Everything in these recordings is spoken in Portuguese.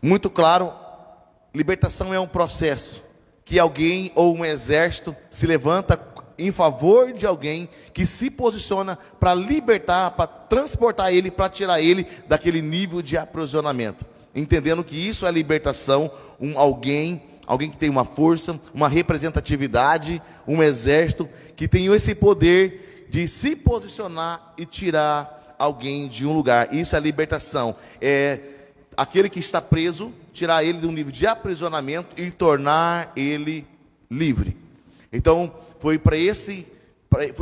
Muito claro, libertação é um processo que alguém ou um exército se levanta em favor de alguém que se posiciona para libertar, para transportar ele, para tirar ele daquele nível de aprisionamento. Entendendo que isso é libertação, alguém que tem uma força, uma representatividade, um exército que tem esse poder de se posicionar e tirar alguém de um lugar. Isso é libertação. É aquele que está preso, tirar ele de um nível de aprisionamento e tornar ele livre. Então, foi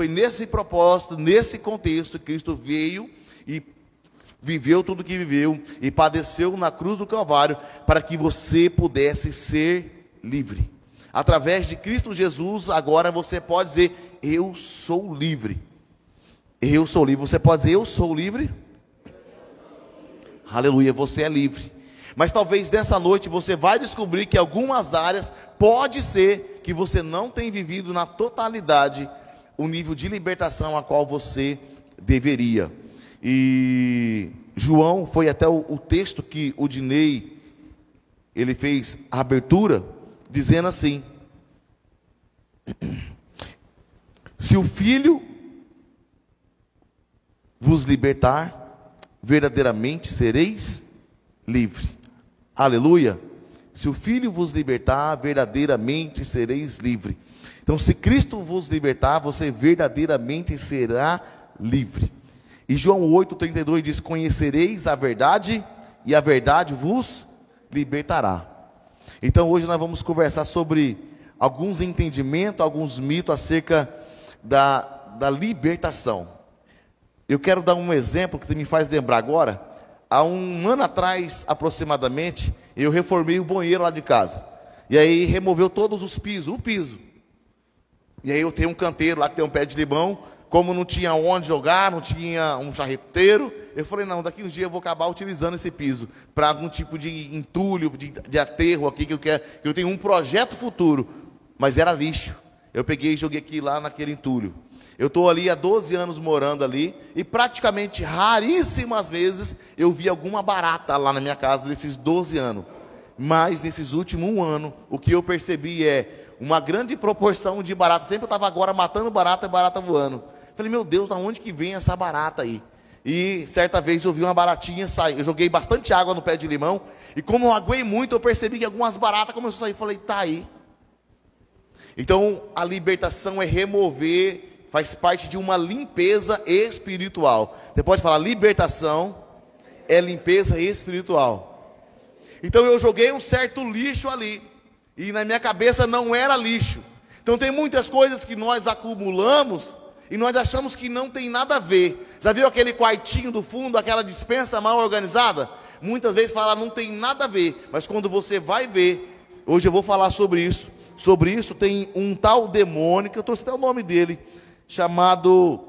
nesse propósito, nesse contexto, que Cristo veio e viveu tudo o que viveu e padeceu na cruz do Calvário para que você pudesse ser livre. Através de Cristo Jesus, agora você pode dizer: eu sou livre. Eu sou livre. Você pode dizer: eu sou livre? Aleluia, você é livre. Mas talvez nessa noite você vai descobrir que algumas áreas pode ser que você não tenha vivido na totalidade o nível de libertação a qual você deveria. E João foi até o texto que o Dinei ele fez a abertura, dizendo assim: se o Filho vos libertar, verdadeiramente sereis livre. Aleluia. Se o Filho vos libertar, verdadeiramente sereis livre. Então, se Cristo vos libertar, você verdadeiramente será livre. E João 8,32 diz: conhecereis a verdade, e a verdade vos libertará. Então, hoje nós vamos conversar sobre alguns entendimentos, alguns mitos acerca da libertação. Eu quero dar um exemplo que me faz lembrar agora. Há um ano atrás, aproximadamente, eu reformei o banheiro lá de casa. E aí removeu todos os pisos, o piso. E aí eu tenho um canteiro lá que tem um pé de limão. Como não tinha onde jogar, não tinha um charreteiro, eu falei: não, daqui uns dias eu vou acabar utilizando esse piso para algum tipo de entulho, de aterro aqui que eu quero. Eu tenho um projeto futuro, mas era lixo. Eu peguei e joguei aqui lá naquele entulho. Eu estou ali há 12 anos morando ali, e praticamente raríssimas vezes eu vi alguma barata lá na minha casa nesses 12 anos. Mas nesses últimos 1 ano, o que eu percebi é uma grande proporção de barata. Sempre eu estava agora matando barata e barata voando. Falei: meu Deus, de onde que vem essa barata aí? E certa vez eu vi uma baratinha sair. Eu joguei bastante água no pé de limão, e como eu aguei muito, eu percebi que algumas baratas começaram a sair. Falei: tá aí. Então, a libertação é remover, faz parte de uma limpeza espiritual. Você pode falar: libertação é limpeza espiritual. Então eu joguei um certo lixo ali, e na minha cabeça não era lixo. Então tem muitas coisas que nós acumulamos e nós achamos que não tem nada a ver. Já viu aquele quartinho do fundo, aquela despensa mal organizada? Muitas vezes fala: não tem nada a ver. Mas quando você vai ver, hoje eu vou falar sobre isso. Sobre isso tem um tal demônio, que eu trouxe até o nome dele, chamado,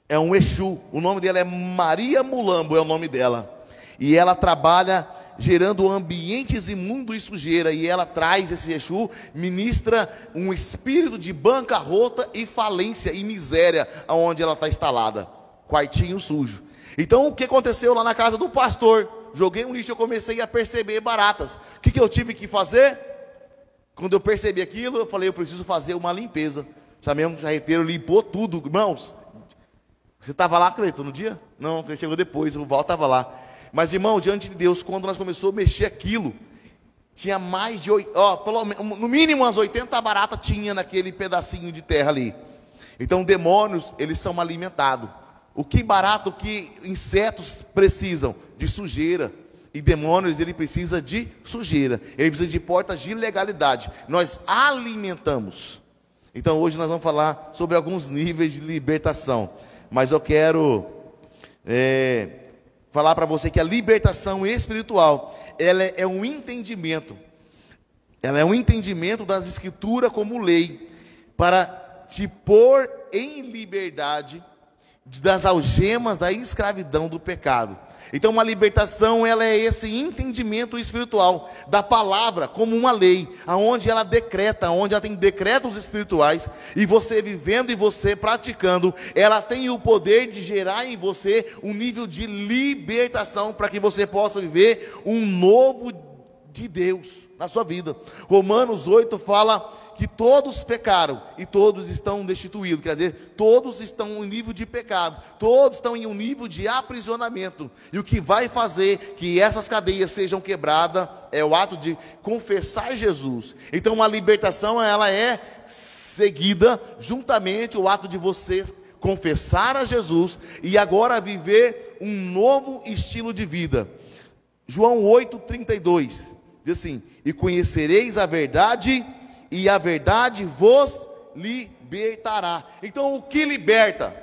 é um Exu. O nome dela é Maria Mulambo, é o nome dela. E ela trabalha gerando ambientes imundos e sujeira, e ela traz esse Exu, ministra um espírito de bancarrota e falência e miséria aonde ela está instalada, quartinho sujo. Então o que aconteceu lá na casa do pastor? Joguei um lixo, eu comecei a perceber baratas. O que eu tive que fazer? Quando eu percebi aquilo, eu falei: eu preciso fazer uma limpeza. Chamei um charreteiro, limpou tudo. Irmãos, você estava lá, Cleiton, no dia? Não, ele chegou depois, o Val estava lá. Mas, irmão, diante de Deus, quando nós começamos a mexer aquilo, tinha mais de, no mínimo umas 80 baratas tinha naquele pedacinho de terra ali. Então, demônios, eles são alimentados. O que barato, o que insetos precisam? De sujeira. E demônios, ele precisa de sujeira. Ele precisa de portas de legalidade. Nós alimentamos. Então, hoje nós vamos falar sobre alguns níveis de libertação. Mas eu quero falar para você que a libertação espiritual, ela é um entendimento. Ela é um entendimento das Escrituras como lei, para te pôr em liberdade das algemas da escravidão do pecado. Então uma libertação, ela é esse entendimento espiritual da palavra como uma lei, aonde ela decreta, onde ela tem decretos espirituais, e você vivendo e você praticando, ela tem o poder de gerar em você um nível de libertação, para que você possa viver um novo de Deus na sua vida. Romanos 8 fala que todos pecaram e todos estão destituídos, quer dizer, todos estão em um nível de pecado, todos estão em um nível de aprisionamento, e o que vai fazer que essas cadeias sejam quebradas é o ato de confessar Jesus. Então uma libertação, ela é seguida juntamente o ato de você confessar a Jesus e agora viver um novo estilo de vida. João 8:32 diz assim: e conhecereis a verdade, e a verdade vos libertará. Então o que liberta?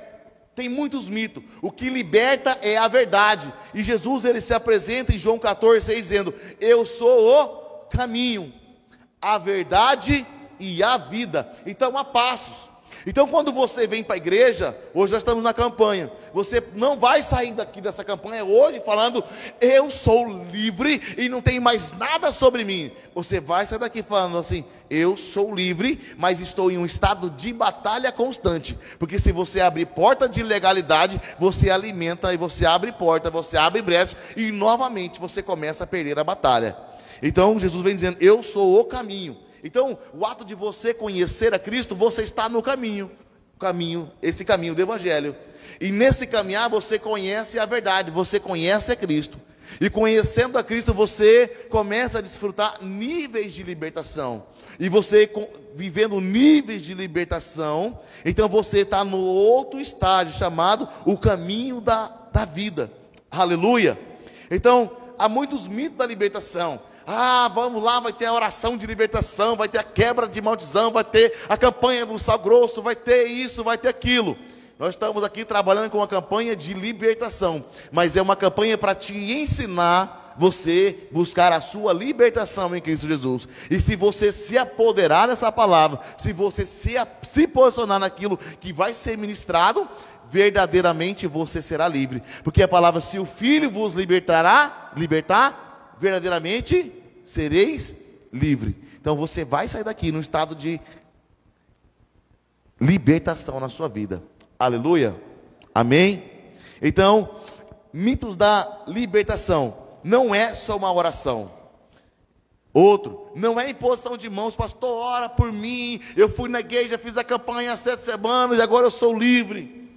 Tem muitos mitos. O que liberta é a verdade. E Jesus, ele se apresenta em João 14:6 dizendo: eu sou o caminho, a verdade e a vida. Então há passos. Então quando você vem para a igreja, hoje nós estamos na campanha, você não vai sair daqui dessa campanha hoje falando: eu sou livre e não tem mais nada sobre mim. Você vai sair daqui falando assim: eu sou livre, mas estou em um estado de batalha constante. Porque se você abrir porta de ilegalidade, você alimenta e você abre porta, você abre brecha, e novamente você começa a perder a batalha. Então Jesus vem dizendo: eu sou o caminho. Então, o ato de você conhecer a Cristo, você está no caminho, esse caminho do Evangelho. E nesse caminhar você conhece a verdade, você conhece a Cristo. E conhecendo a Cristo, você começa a desfrutar níveis de libertação. E você vivendo níveis de libertação, então você está no outro estágio, chamado o caminho da vida. Aleluia! Então, há muitos mitos da libertação. Ah, vamos lá, vai ter a oração de libertação, vai ter a quebra de maldição, vai ter a campanha do sal grosso, vai ter isso, vai ter aquilo. Nós estamos aqui trabalhando com uma campanha de libertação, mas é uma campanha para te ensinar você buscar a sua libertação em Cristo Jesus. E se você se apoderar dessa palavra, se você se posicionar naquilo que vai ser ministrado, verdadeiramente você será livre. Porque a palavra: se o Filho vos libertar, verdadeiramente sereis livre. Então você vai sair daqui num estado de libertação na sua vida. Aleluia, amém. Então, mitos da libertação: não é só uma oração. Outro, não é imposição de mãos. Pastor, ora por mim, eu fui na igreja, fiz a campanha há 7 semanas e agora eu sou livre.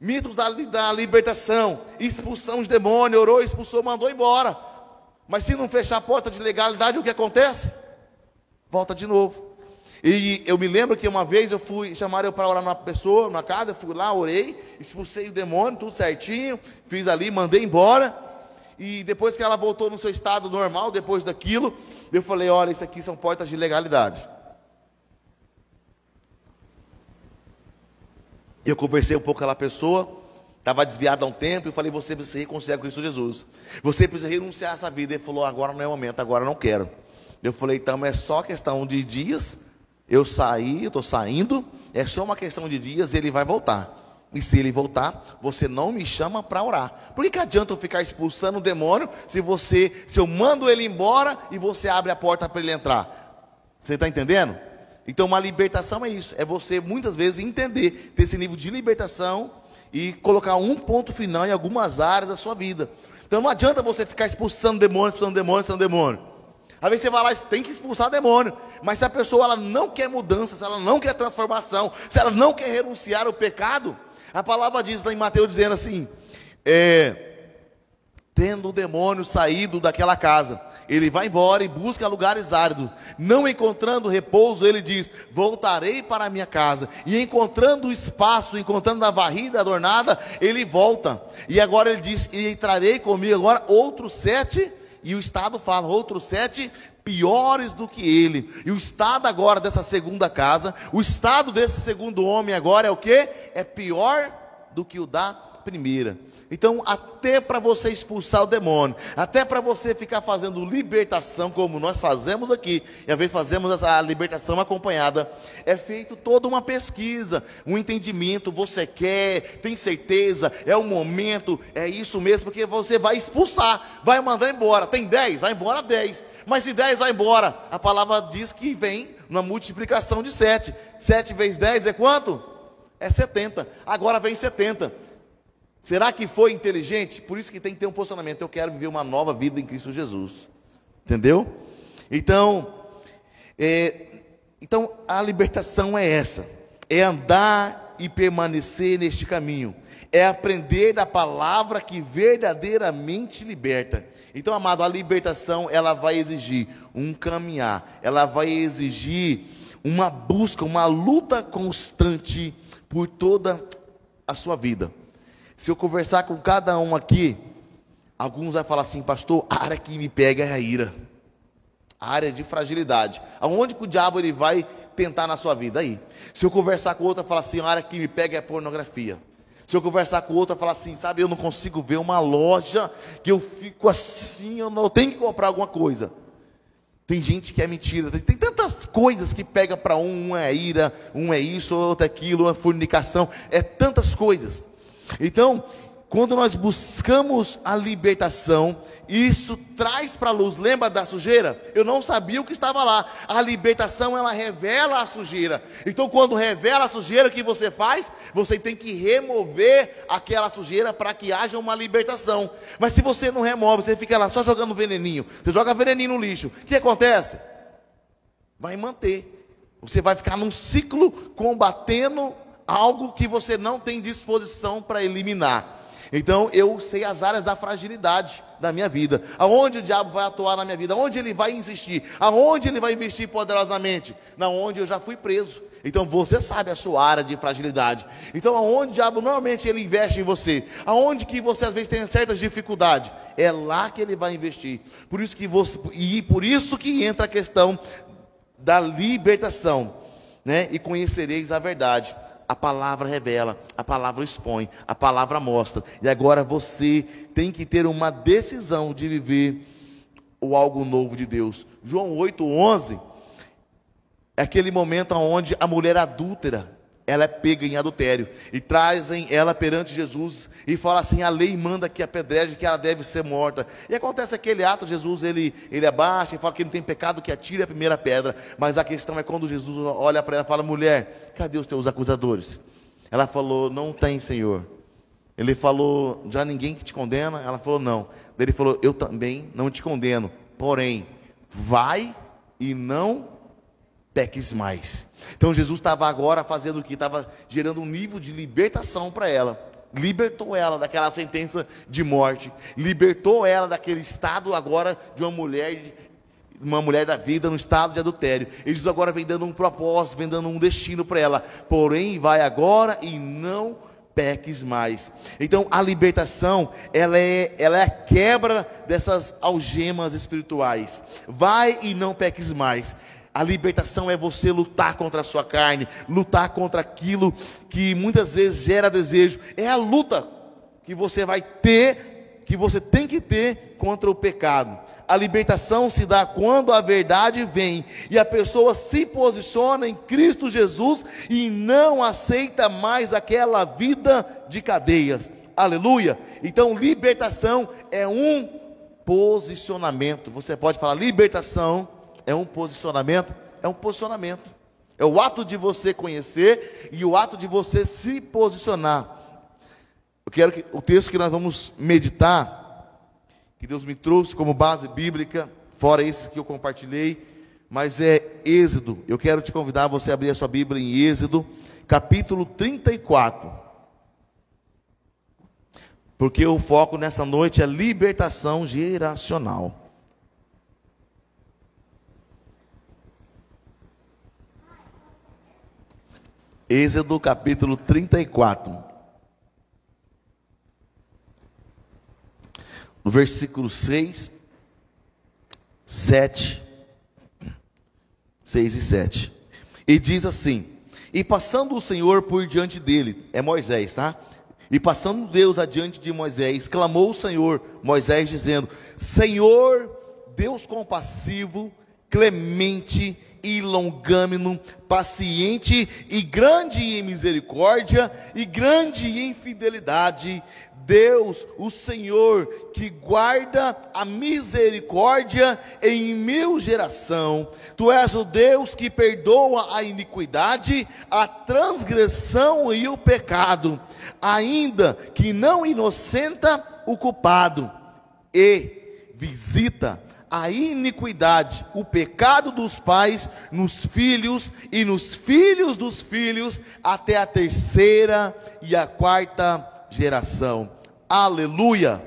Mitos da libertação: expulsão de demônio, orou, expulsou, mandou embora. Mas se não fechar a porta de legalidade, o que acontece? Volta de novo. E eu me lembro que uma vez chamaram eu para orar numa pessoa, na casa, eu fui lá, orei, expulsei o demônio, tudo certinho, fiz ali, mandei embora. E depois que ela voltou no seu estado normal, depois daquilo, eu falei: olha, isso aqui são portas de legalidade. Eu conversei um pouco com aquela pessoa, estava desviado há um tempo, e falei: você precisa se reconciliar com Cristo Jesus. Você precisa renunciar a essa vida. Ele falou: agora não é o momento, agora não quero. Eu falei: então é só questão de dias. Eu estou saindo, é só uma questão de dias e ele vai voltar. E se ele voltar, você não me chama para orar. Por que adianta eu ficar expulsando o demônio se eu mando ele embora e você abre a porta para ele entrar? Você está entendendo? Então uma libertação é isso, é você muitas vezes entender, ter esse nível de libertação e colocar um ponto final em algumas áreas da sua vida. Então não adianta você ficar expulsando demônio. Às vezes você vai lá e tem que expulsar demônio, mas se a pessoa ela não quer mudança, se ela não quer transformação, se ela não quer renunciar ao pecado, a palavra diz lá em Mateus dizendo assim: tendo o demônio saído daquela casa, ele vai embora e busca lugares áridos, não encontrando repouso, ele diz: voltarei para a minha casa. E encontrando espaço, encontrando a varrida adornada, ele volta. E agora ele diz: e trarei comigo agora outros 7, e o Estado fala, outros 7 piores do que ele. E o estado agora dessa segunda casa, o estado desse segundo homem agora é o quê? É pior do que o da primeira. Então, até para você expulsar o demônio, até para você ficar fazendo libertação, como nós fazemos aqui, e às vezes fazemos essa libertação acompanhada, é feito toda uma pesquisa, um entendimento, você quer, tem certeza, é o momento, é isso mesmo, porque você vai expulsar, vai mandar embora. Tem 10, vai embora 10. Mas se 10 vai embora, a palavra diz que vem na multiplicação de 7. 7 vezes 10 é quanto? É 70. Agora vem 70. Será que foi inteligente? Por isso que tem que ter um posicionamento. Eu quero viver uma nova vida em Cristo Jesus. Entendeu? Então a libertação é essa. É andar e permanecer neste caminho. É aprender da palavra que verdadeiramente liberta. Então, amado, a libertação, ela vai exigir um caminhar. Ela vai exigir uma busca, uma luta constante por toda a sua vida. Se eu conversar com cada um aqui, alguns vão falar assim: pastor, a área que me pega é a ira, a área de fragilidade. Aonde que o diabo ele vai tentar na sua vida? Aí. Se eu conversar com outro, falar assim: a área que me pega é a pornografia. Se eu conversar com outro, falar assim: sabe, eu não consigo ver uma loja que eu fico assim, eu não tenho que comprar alguma coisa. Tem gente que é mentira, tem tantas coisas que pega para um é ira, um é isso, outro é aquilo, uma fornicação, é tantas coisas. Então, quando nós buscamos a libertação, isso traz para a luz. Lembra da sujeira? Eu não sabia o que estava lá. A libertação, ela revela a sujeira. Então, quando revela a sujeira, o que você faz? Você tem que remover aquela sujeira para que haja uma libertação. Mas se você não remove, você fica lá só jogando veneninho. Você joga veneninho no lixo. O que acontece? Vai manter. Você vai ficar num ciclo combatendo algo que você não tem disposição para eliminar. Então eu sei as áreas da fragilidade da minha vida, aonde o diabo vai atuar na minha vida, aonde ele vai insistir, aonde ele vai investir poderosamente, na onde eu já fui preso. Então você sabe a sua área de fragilidade. Então aonde o diabo normalmente ele investe em você, aonde que você às vezes tem certas dificuldades, é lá que ele vai investir. Por isso que entra a questão da libertação, né? E conhecereis a verdade. A palavra revela, a palavra expõe, a palavra mostra. E agora você tem que ter uma decisão de viver o algo novo de Deus. João 8:11 é aquele momento onde a mulher adúltera, ela é pega em adultério, e trazem ela perante Jesus, e fala assim: a lei manda que apedreje, que ela deve ser morta. E acontece aquele ato, Jesus ele abaixa e fala que não tem pecado, que atire a primeira pedra. Mas a questão é quando Jesus olha para ela e fala: mulher, cadê os teus acusadores? Ela falou: não tem, Senhor. Ele falou: já ninguém que te condena? Ela falou: não. Ele falou: eu também não te condeno, porém, vai e não peques mais. Então Jesus estava agora fazendo o que? Estava gerando um nível de libertação para ela. Libertou ela daquela sentença de morte. Libertou ela daquele estado agora de uma mulher da vida no estado de adultério. E Jesus agora vem dando um propósito, vem dando um destino para ela. Porém, vai agora e não peques mais. Então a libertação, ela é a quebra dessas algemas espirituais. Vai e não peques mais. A libertação é você lutar contra a sua carne, lutar contra aquilo que muitas vezes gera desejo. É a luta que você vai ter, que você tem que ter contra o pecado. A libertação se dá quando a verdade vem e a pessoa se posiciona em Cristo Jesus e não aceita mais aquela vida de cadeias. Aleluia! Então libertação é um posicionamento. Você pode falar: libertação é um posicionamento? É um posicionamento. É o ato de você conhecer e o ato de você se posicionar. Eu quero que o texto que nós vamos meditar, que Deus me trouxe como base bíblica, fora esse que eu compartilhei, mas é Êxodo. Eu quero te convidar a você abrir a sua Bíblia em Êxodo, capítulo 34. Porque o foco nessa noite é libertação geracional. Êxodo capítulo 34, no versículo 6 e 7. E diz assim: e passando o Senhor por diante dele, é Moisés, tá? E passando Deus adiante de Moisés, clamou o Senhor, Moisés dizendo: Senhor, Deus compassivo, clemente e longâmino, paciente e grande em misericórdia e grande em fidelidade, Deus, o Senhor, que guarda a misericórdia em 1000 gerações. Tu és o Deus que perdoa a iniquidade, a transgressão e o pecado, ainda que não inocenta o culpado, e visita a iniquidade, o pecado dos pais nos filhos e nos filhos dos filhos, até a 3ª e a 4ª geração. Aleluia,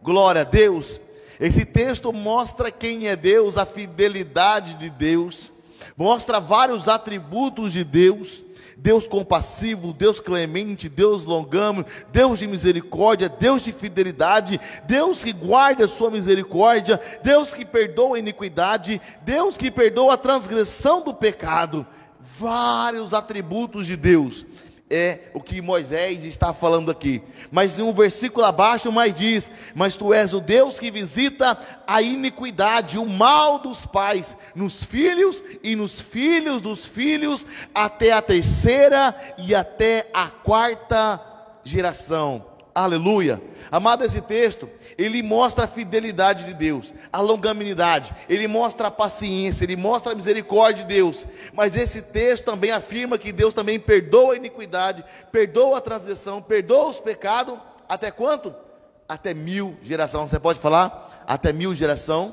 glória a Deus. Esse texto mostra quem é Deus, a fidelidade de Deus, mostra vários atributos de Deus: Deus compassivo, Deus clemente, Deus longâmino, Deus de misericórdia, Deus de fidelidade, Deus que guarda a sua misericórdia, Deus que perdoa a iniquidade, Deus que perdoa a transgressão do pecado. Vários atributos de Deus. É o que Moisés está falando aqui. Mas em um versículo abaixo mais diz: mas tu és o Deus que visita a iniquidade, o mal dos pais, nos filhos e nos filhos dos filhos, até a 3ª e até a 4ª geração. Aleluia. Amado, esse texto, ele mostra a fidelidade de Deus, a longanimidade, ele mostra a paciência, ele mostra a misericórdia de Deus. Mas esse texto também afirma que Deus também perdoa a iniquidade, perdoa a transgressão, perdoa os pecados. Até quanto? Até 1000 gerações. Você pode falar? Até 1000 gerações?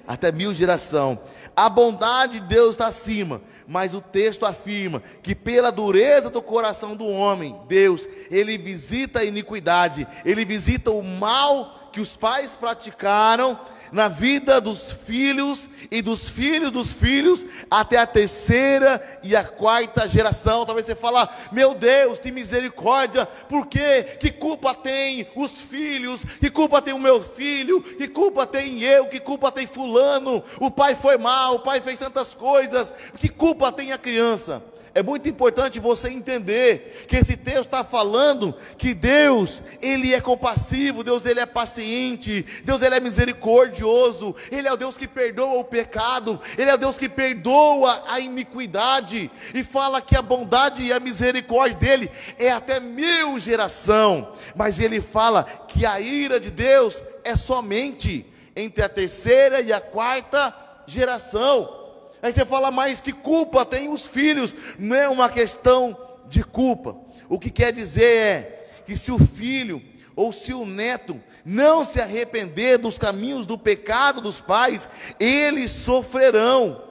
Até 1000 gerações. A bondade de Deus está acima, mas o texto afirma que pela dureza do coração do homem, Deus, ele visita a iniquidade, ele visita o mal que os pais praticaram na vida dos filhos e dos filhos dos filhos, até a 3ª e a 4ª geração. Talvez você fale: meu Deus, tem misericórdia, por quê? Que culpa tem os filhos? Que culpa tem o meu filho? Que culpa tem eu? Que culpa tem fulano? O pai foi mal, o pai fez tantas coisas, que culpa tem a criança? É muito importante você entender que esse texto está falando que Deus, ele é compassivo, Deus, ele é paciente, Deus, ele é misericordioso, ele é o Deus que perdoa o pecado, ele é o Deus que perdoa a iniquidade, e fala que a bondade e a misericórdia dele é até 1000 gerações, mas ele fala que a ira de Deus é somente entre a 3ª e a 4ª geração. Aí você fala: mas que culpa tem os filhos? Não é uma questão de culpa. O que quer dizer é que se o filho ou se o neto não se arrepender dos caminhos do pecado dos pais, eles sofrerão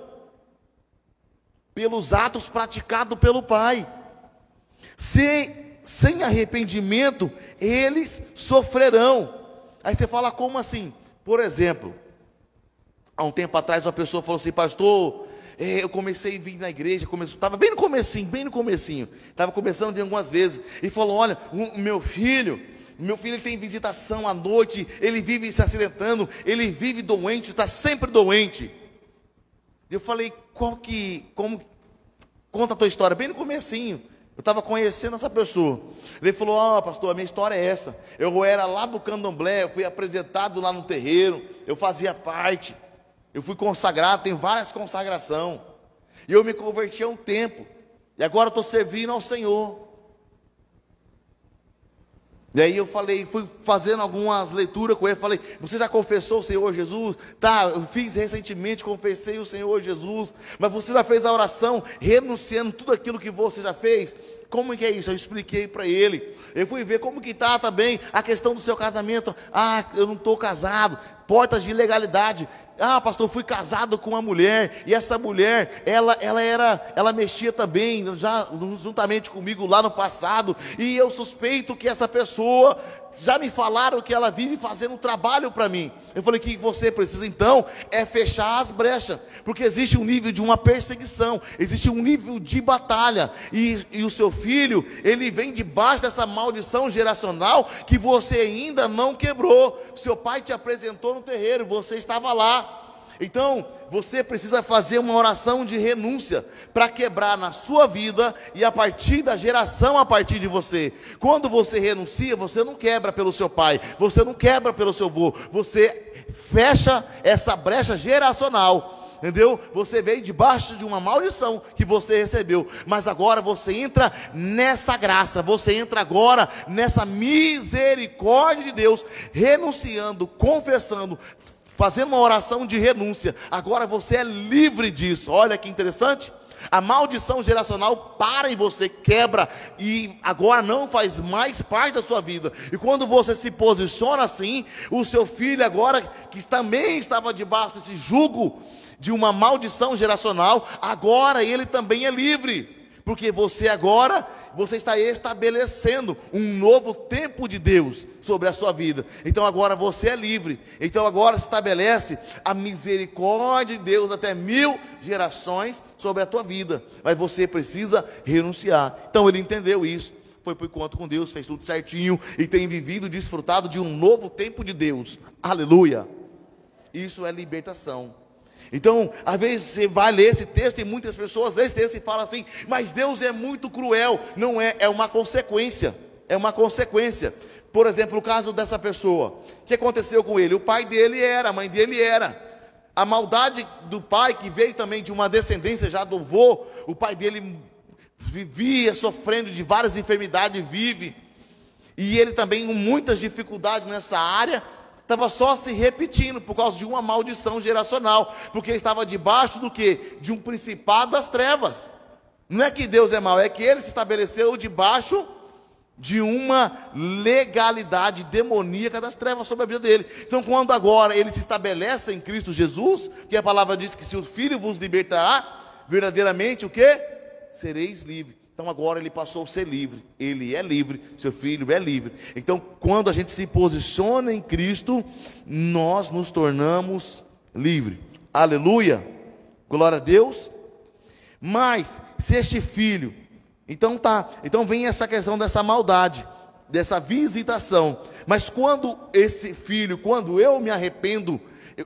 pelos atos praticados pelo pai. Sem arrependimento, eles sofrerão. Aí você fala: como assim? Por exemplo, há um tempo atrás uma pessoa falou assim: pastor, eu comecei a vir na igreja, estava bem no comecinho, estava começando de algumas vezes, e falou: olha, o meu filho ele tem visitação à noite, ele vive se acidentando, ele vive doente, está sempre doente. Eu falei: conta a tua história, bem no comecinho. Eu estava conhecendo essa pessoa. Ele falou: pastor, a minha história é essa. Eu era lá do candomblé, eu fui apresentado lá no terreiro, eu fazia parte. Eu fui consagrado, tem várias consagrações. E eu me converti há um tempo. E agora estou servindo ao Senhor. E aí eu fui fazendo algumas leituras com ele. Falei: você já confessou o Senhor Jesus? Tá, eu fiz recentemente, confessei o Senhor Jesus. Mas você já fez a oração renunciando tudo aquilo que você já fez? Como que é isso? Eu expliquei para ele. Eu fui ver como que está também a questão do seu casamento. Eu não estou casado. Portas de ilegalidade. Pastor, eu fui casado com uma mulher, e essa mulher, ela mexia também, já juntamente comigo lá no passado, e eu suspeito que essa pessoa, já me falaram que ela vive fazendo um trabalho para mim. Eu falei: que você precisa então é fechar as brechas, porque existe um nível de uma perseguição, existe um nível de batalha, e o seu filho, ele vem debaixo dessa maldição geracional que você ainda não quebrou. Seu pai te apresentou no terreiro, você estava lá. Então, você precisa fazer uma oração de renúncia para quebrar na sua vida e a partir da geração a partir de você. Quando você renuncia, você não quebra pelo seu pai, você não quebra pelo seu avô, você fecha essa brecha geracional. Entendeu? Você veio debaixo de uma maldição que você recebeu, mas agora você entra nessa graça, você entra agora nessa misericórdia de Deus, renunciando, confessando, fazendo uma oração de renúncia. Agora você é livre disso. Olha que interessante. A maldição geracional para em você, quebra e agora não faz mais parte da sua vida. E quando você se posiciona assim, o seu filho agora, que também estava debaixo desse jugo de uma maldição geracional, agora ele também é livre. Porque você agora, você está estabelecendo um novo tempo de Deus sobre a sua vida. Então agora você é livre. Então agora se estabelece a misericórdia de Deus até 1000 gerações sobre a tua vida. Mas você precisa renunciar. Então ele entendeu isso. Foi por encontro com Deus, fez tudo certinho e tem vivido, desfrutado de um novo tempo de Deus. Aleluia. Isso é libertação. Então, às vezes você vai ler esse texto e muitas pessoas lêem esse texto e falam assim: mas Deus é muito cruel. Não é, é uma consequência. É uma consequência. Por exemplo, o caso dessa pessoa. O que aconteceu com ele? O pai dele era, a mãe dele era. A maldade do pai, que veio também de uma descendência já do avô, o pai dele vivia sofrendo de várias enfermidades, vive. E ele também com muitas dificuldades nessa área. Estava só se repetindo por causa de uma maldição geracional, porque ele estava debaixo do quê? De um principado das trevas. Não é que Deus é mau, é que ele se estabeleceu debaixo de uma legalidade demoníaca das trevas sobre a vida dele. Então, quando agora ele se estabelece em Cristo Jesus, que a palavra diz que se o Filho vos libertará, verdadeiramente o quê? Sereis livres. Então agora ele passou a ser livre, ele é livre, seu filho é livre. Então quando a gente se posiciona em Cristo, nós nos tornamos livres. Aleluia, glória a Deus. Mas se este filho, então vem essa questão dessa maldade, dessa visitação. Mas quando esse filho, quando eu me arrependo,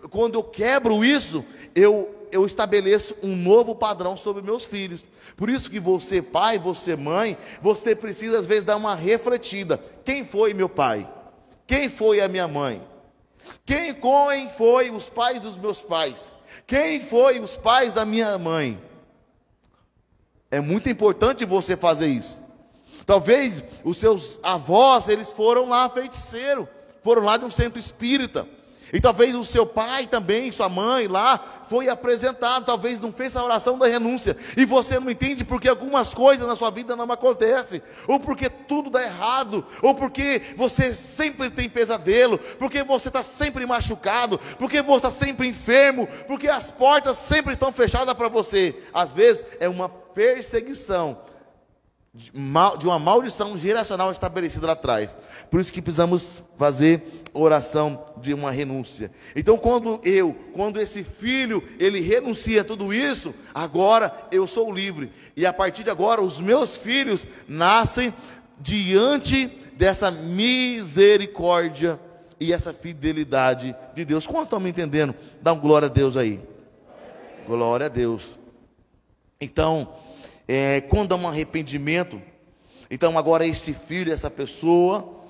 quando eu quebro isso, eu estabeleço um novo padrão sobre meus filhos. Por isso que você pai, você mãe, você precisa às vezes dar uma refletida. Quem foi meu pai? Quem foi a minha mãe? Quem foi os pais dos meus pais? Quem foi os pais da minha mãe? É muito importante você fazer isso. Talvez os seus avós, eles foram lá feiticeiro, foram lá de um centro espírita. E talvez o seu pai também, sua mãe lá, foi apresentado, talvez não fez a oração da renúncia, e você não entende porque algumas coisas na sua vida não acontecem, ou porque tudo dá errado, ou porque você sempre tem pesadelo, porque você está sempre machucado, porque você está sempre enfermo, porque as portas sempre estão fechadas para você. Às vezes é uma perseguição de uma maldição geracional estabelecida lá atrás. Por isso que precisamos fazer oração de uma renúncia. Então quando esse filho, ele renuncia a tudo isso, agora eu sou livre. E a partir de agora os meus filhos nascem diante dessa misericórdia e essa fidelidade de Deus. Quantos estão me entendendo? Dá um glória a Deus aí. Glória a Deus. Então, quando há um arrependimento, então agora esse filho, essa pessoa,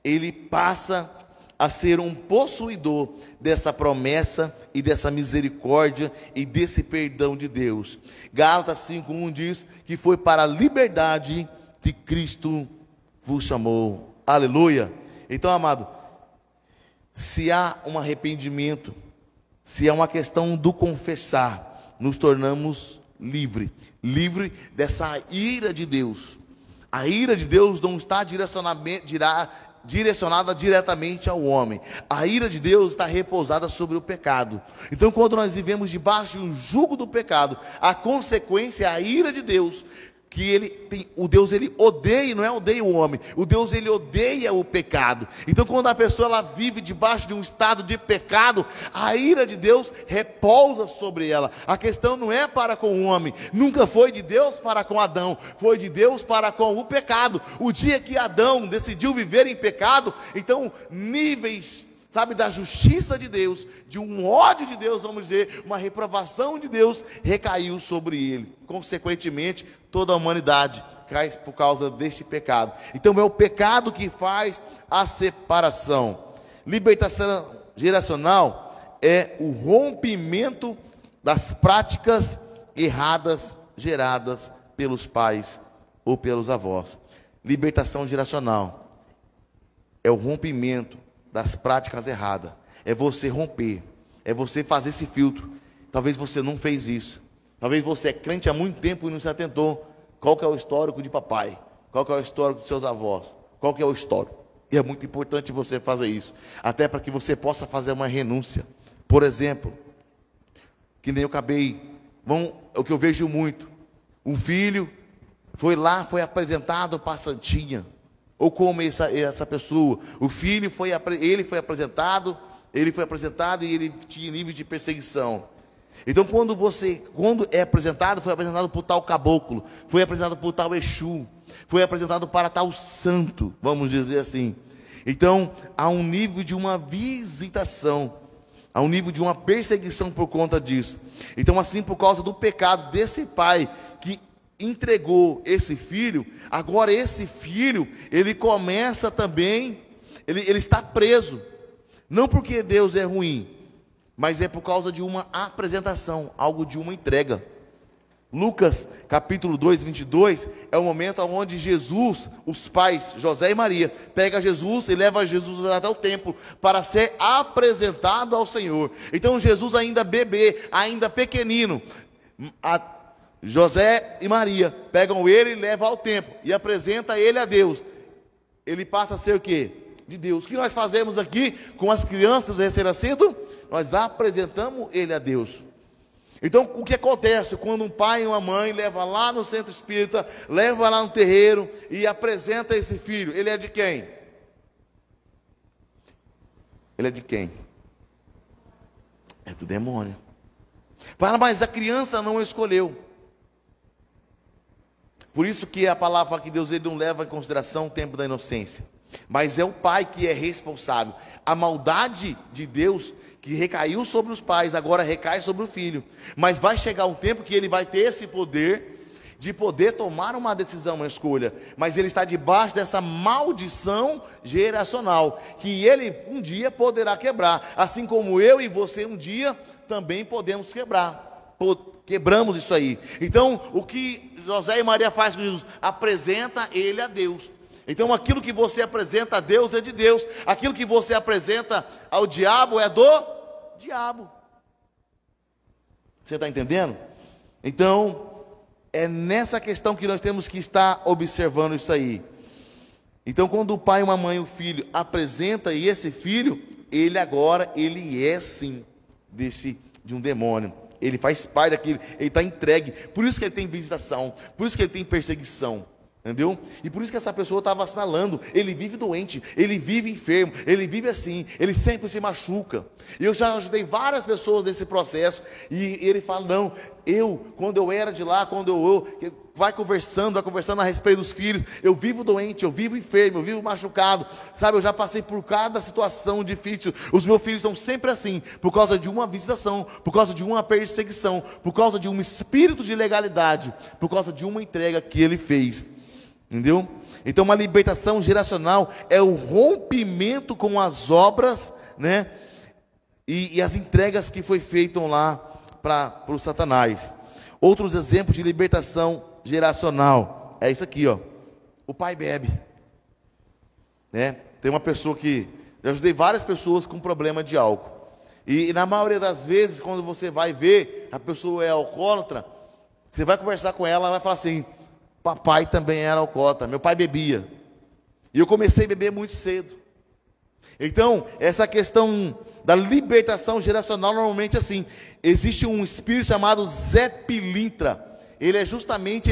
ele passa a ser um possuidor dessa promessa e dessa misericórdia e desse perdão de Deus. Gálatas 5:1 diz que foi para a liberdade que Cristo vos chamou. Aleluia. Então, amado, se há um arrependimento, se há uma questão do confessar, nos tornamos livre dessa ira de Deus. A ira de Deus não está direcionada diretamente ao homem. A ira de Deus está repousada sobre o pecado. Então, quando nós vivemos debaixo de um jugo do pecado, a consequência é a ira de Deus, que ele tem, o Deus ele odeia, não é odeia o homem, o Deus ele odeia o pecado. Então quando a pessoa ela vive debaixo de um estado de pecado, a ira de Deus repousa sobre ela. A questão não é para com o homem, nunca foi de Deus para com Adão, foi de Deus para com o pecado. O dia que Adão decidiu viver em pecado, então níveis sabe, da justiça de Deus, de um ódio de Deus, vamos dizer, uma reprovação de Deus recaiu sobre ele. Consequentemente, toda a humanidade cai por causa deste pecado. Então é o pecado que faz a separação. Libertação geracional é o rompimento das práticas erradas geradas pelos pais ou pelos avós. Libertação geracional é o rompimento das práticas erradas. É você romper, é você fazer esse filtro. Talvez você não fez isso. Talvez você é crente há muito tempo e não se atentou. Qual que é o histórico de papai? Qual que é o histórico de seus avós? Qual que é o histórico? E é muito importante você fazer isso, até para que você possa fazer uma renúncia. Por exemplo, que nem eu acabei, o que eu vejo muito, um filho foi lá, foi apresentado para a santinha, ou como essa pessoa, o filho foi apresentado e ele tinha nível de perseguição. Então quando é apresentado, foi apresentado por tal caboclo, foi apresentado por tal Exu, foi apresentado para tal santo, vamos dizer assim. Então há um nível de uma visitação, há um nível de uma perseguição por conta disso. Então assim, por causa do pecado desse pai que entregou esse filho, agora esse filho, ele começa também, ele está preso, não porque Deus é ruim, mas é por causa de uma apresentação, algo de uma entrega. Lucas capítulo 2, 22, é o momento onde Jesus, os pais, José e Maria, pega Jesus e leva Jesus até o templo, para ser apresentado ao Senhor. Então Jesus ainda bebê, ainda pequenino, José e Maria pegam ele e levam ao templo, e apresenta ele a Deus. Ele passa a ser o quê? De Deus. O que nós fazemos aqui com as crianças recém-nascidos? Nós apresentamos ele a Deus. Então, o que acontece quando um pai e uma mãe leva lá no centro espírita, leva lá no terreiro e apresenta esse filho? Ele é de quem? Ele é de quem? É do demônio. Mas a criança não escolheu. Por isso que a palavra fala que Deus ele não leva em consideração o tempo da inocência. Mas é o pai que é responsável. A maldade de Deus que recaiu sobre os pais, agora recai sobre o filho. Mas vai chegar um tempo que ele vai ter esse poder de poder tomar uma decisão, uma escolha. Mas ele está debaixo dessa maldição geracional, que ele um dia poderá quebrar. Assim como eu e você um dia também podemos quebrar. Quebramos isso aí. Então, o que José e Maria faz com Jesus? Apresenta ele a Deus. Então aquilo que você apresenta a Deus é de Deus, aquilo que você apresenta ao diabo é do diabo. Você está entendendo? Então, é nessa questão que nós temos que estar observando isso aí. Então quando o pai, uma mãe, o filho apresenta, e esse filho, ele é sim de um demônio. Ele faz parte daquilo, ele está entregue. Por isso que ele tem visitação, por isso que ele tem perseguição. Entendeu? E por isso que essa pessoa estava assinalando. Ele vive doente, ele vive enfermo, ele vive assim, ele sempre se machuca. E eu já ajudei várias pessoas nesse processo. E ele fala: não, quando eu era de lá, vai conversando a respeito dos filhos, eu vivo doente, eu vivo enfermo, eu vivo machucado, sabe, eu já passei por cada situação difícil. Os meus filhos estão sempre assim, por causa de uma visitação, por causa de uma perseguição, por causa de um espírito de ilegalidade, por causa de uma entrega que ele fez. Entendeu? Então uma libertação geracional é o rompimento com as obras, né? E as entregas que foi feitas lá para o Satanás. Outros exemplos de libertação geracional é isso aqui, ó. O pai bebe, né? Tem uma pessoa que eu ajudei várias pessoas com problema de álcool. E na maioria das vezes, quando você vai ver a pessoa é alcoólatra, você vai conversar com ela, ela vai falar assim: papai também era alcoólatra, meu pai bebia. E eu comecei a beber muito cedo. Então, essa questão da libertação geracional, normalmente assim, existe um espírito chamado Zé Pilintra. Ele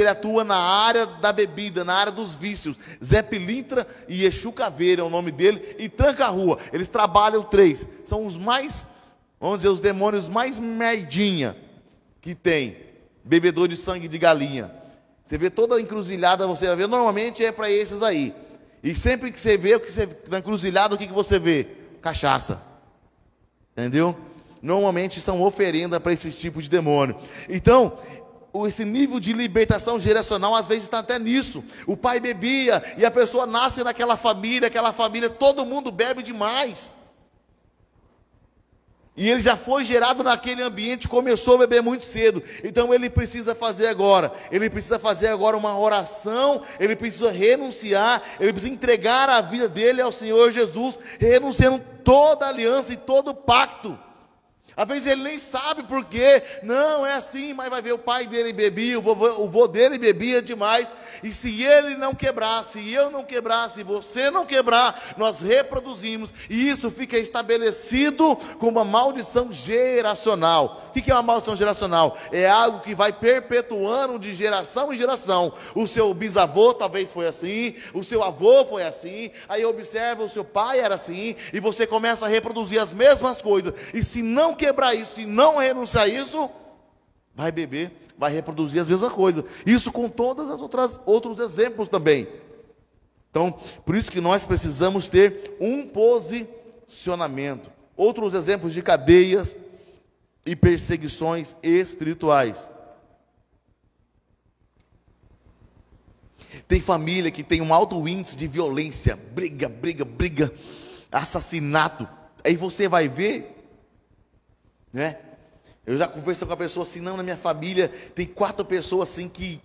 atua na área da bebida, na área dos vícios. Zé Pilintra e Exu Caveira é o nome dele, e Tranca-Rua. Eles trabalham três. São os mais, vamos dizer, os demônios mais merdinha que tem. Bebedor de sangue de galinha. Você vê toda a encruzilhada, você vai ver, normalmente é para esses aí. E sempre que você vê na encruzilhada, o que você vê? Cachaça. entendeu? Normalmente são oferenda para esse tipo de demônio. Então, esse nível de libertação geracional às vezes está até nisso. O pai bebia e a pessoa nasce naquela família, todo mundo bebe demais. E ele já foi gerado naquele ambiente, começou a beber muito cedo. Então ele precisa fazer agora uma oração, ele precisa renunciar, ele precisa entregar a vida dele ao Senhor Jesus, renunciando toda aliança e todo pacto. Às vezes ele nem sabe por quê, não, é assim, mas vai ver, o pai dele bebia, o vô dele bebia demais, e se ele não quebrar, se eu não quebrar, se você não quebrar, nós reproduzimos, e isso fica estabelecido como uma maldição geracional. O que é uma maldição geracional? É algo que vai perpetuando de geração em geração. O seu bisavô talvez foi assim, o seu avô foi assim, aí observa, o seu pai era assim, e você começa a reproduzir as mesmas coisas, e se não quebrar isso, se não renunciar a isso, vai beber, vai reproduzir as mesmas coisas. Isso com todas as outros exemplos também. Então, por isso que nós precisamos ter um posicionamento. Outros exemplos de cadeias e perseguições espirituais. Tem família que tem um alto índice de violência, briga, assassinato. Aí você vai ver, né? Eu já conversei com a pessoa assim, não, na minha família tem 4 pessoas assim que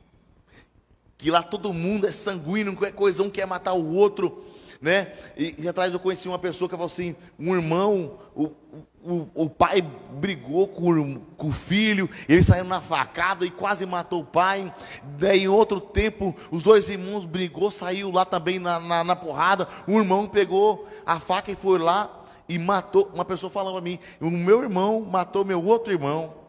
lá todo mundo é sanguíneo, qualquer coisa, um quer matar o outro, né? E atrás eu conheci uma pessoa que falou assim, um irmão, o pai brigou com o filho, eles saíram na facada e quase matou o pai. Daí em outro tempo, os 2 irmãos brigou, saiu lá também na porrada, um irmão pegou a faca e foi lá, e matou. Uma pessoa falando para mim, o meu irmão matou meu outro irmão.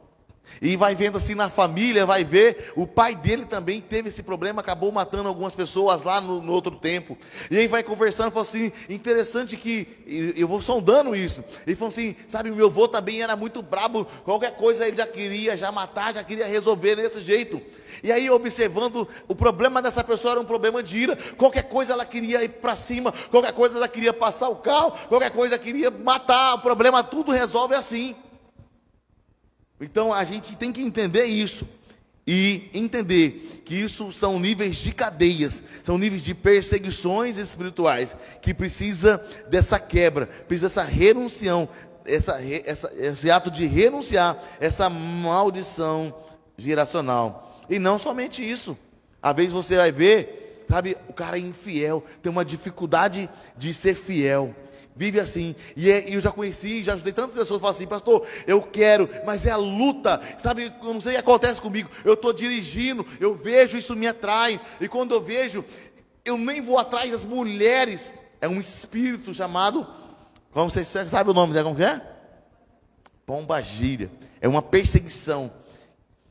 E vai vendo assim na família, vai ver, o pai dele também teve esse problema, acabou matando algumas pessoas lá no outro tempo. E aí vai conversando, falou assim, interessante que, eu vou sondando isso. Ele falou assim, sabe, meu avô também era muito brabo, qualquer coisa ele já queria matar, já queria resolver desse jeito. E aí observando, o problema dessa pessoa era um problema de ira, qualquer coisa ela queria ir para cima, qualquer coisa ela queria passar o carro, qualquer coisa ela queria matar, o problema tudo resolve assim. Então a gente tem que entender isso, e entender que isso são níveis de cadeias, são níveis de perseguições espirituais, que precisa dessa quebra, precisa dessa renunciação, esse ato de renunciar, essa maldição geracional. E não somente isso, às vezes você vai ver, sabe, o cara é infiel, tem uma dificuldade de ser fiel, vive assim, e eu já conheci, já ajudei tantas pessoas, falam assim, pastor, eu quero, mas é a luta, sabe, eu não sei o que acontece comigo, eu estou dirigindo, eu vejo, isso me atrai, e quando eu vejo, eu nem vou atrás das mulheres, é um espírito chamado, como vocês sabem o nome, né, como que é? Pombagira, é uma perseguição.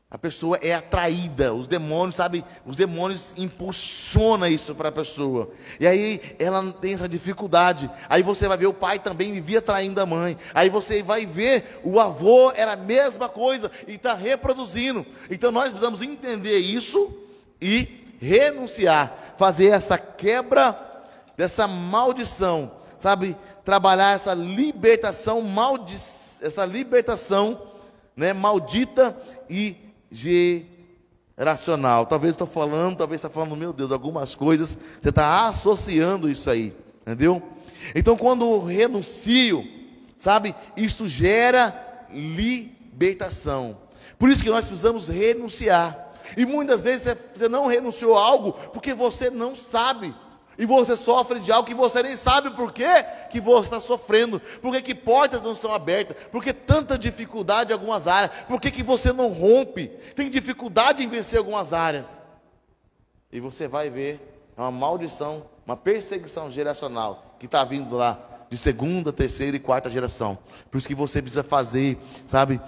A pessoa é atraída, os demônios, sabe, os demônios impulsionam isso para a pessoa, e aí ela tem essa dificuldade. Aí você vai ver, o pai também vivia traindo a mãe, aí você vai ver, o avô era a mesma coisa, e está reproduzindo. Então nós precisamos entender isso, e renunciar, fazer essa quebra dessa maldição, sabe, trabalhar essa libertação, né, maldita e geracional. Talvez estou falando, talvez está falando, meu Deus, algumas coisas, você está associando isso aí, entendeu? Então quando eu renuncio, sabe, isso gera libertação. Por isso que nós precisamos renunciar. E muitas vezes você não renunciou a algo porque você não sabe. E você sofre de algo que você nem sabe por quê que você está sofrendo. Por que portas não estão abertas? Por que tanta dificuldade em algumas áreas? Por que você não rompe? Tem dificuldade em vencer algumas áreas. E você vai ver, é uma maldição, uma perseguição geracional que está vindo lá de 2ª, 3ª e 4ª geração. Por isso que você precisa fazer, sabe,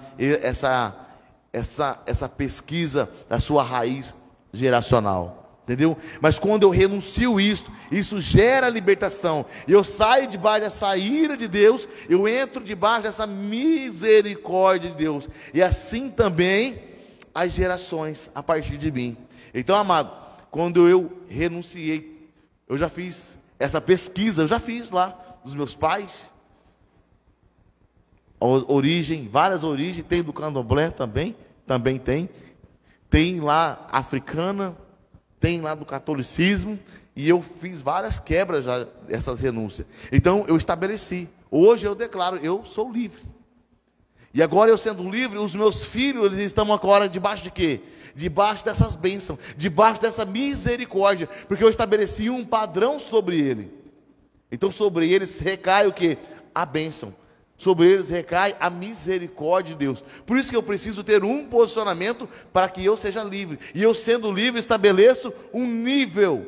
essa pesquisa da sua raiz geracional. Entendeu? Mas quando eu renuncio isso gera libertação. Eu saio debaixo dessa ira de Deus, eu entro debaixo dessa misericórdia de Deus. E assim também as gerações a partir de mim. Então, amado, quando eu renunciei, eu já fiz essa pesquisa, eu já fiz lá dos meus pais. origem, várias origens, tem do candomblé também tem lá africana, tem lá do catolicismo, e eu fiz várias quebras já dessas renúncias. Então eu estabeleci, hoje eu declaro, eu sou livre. E agora eu sendo livre, os meus filhos, eles estão agora debaixo de quê? Debaixo dessas bênçãos, debaixo dessa misericórdia, porque eu estabeleci um padrão sobre ele. Então sobre eles recai o quê? A bênção. Sobre eles recai a misericórdia de Deus. Por isso que eu preciso ter um posicionamento para que eu seja livre. E eu sendo livre estabeleço um nível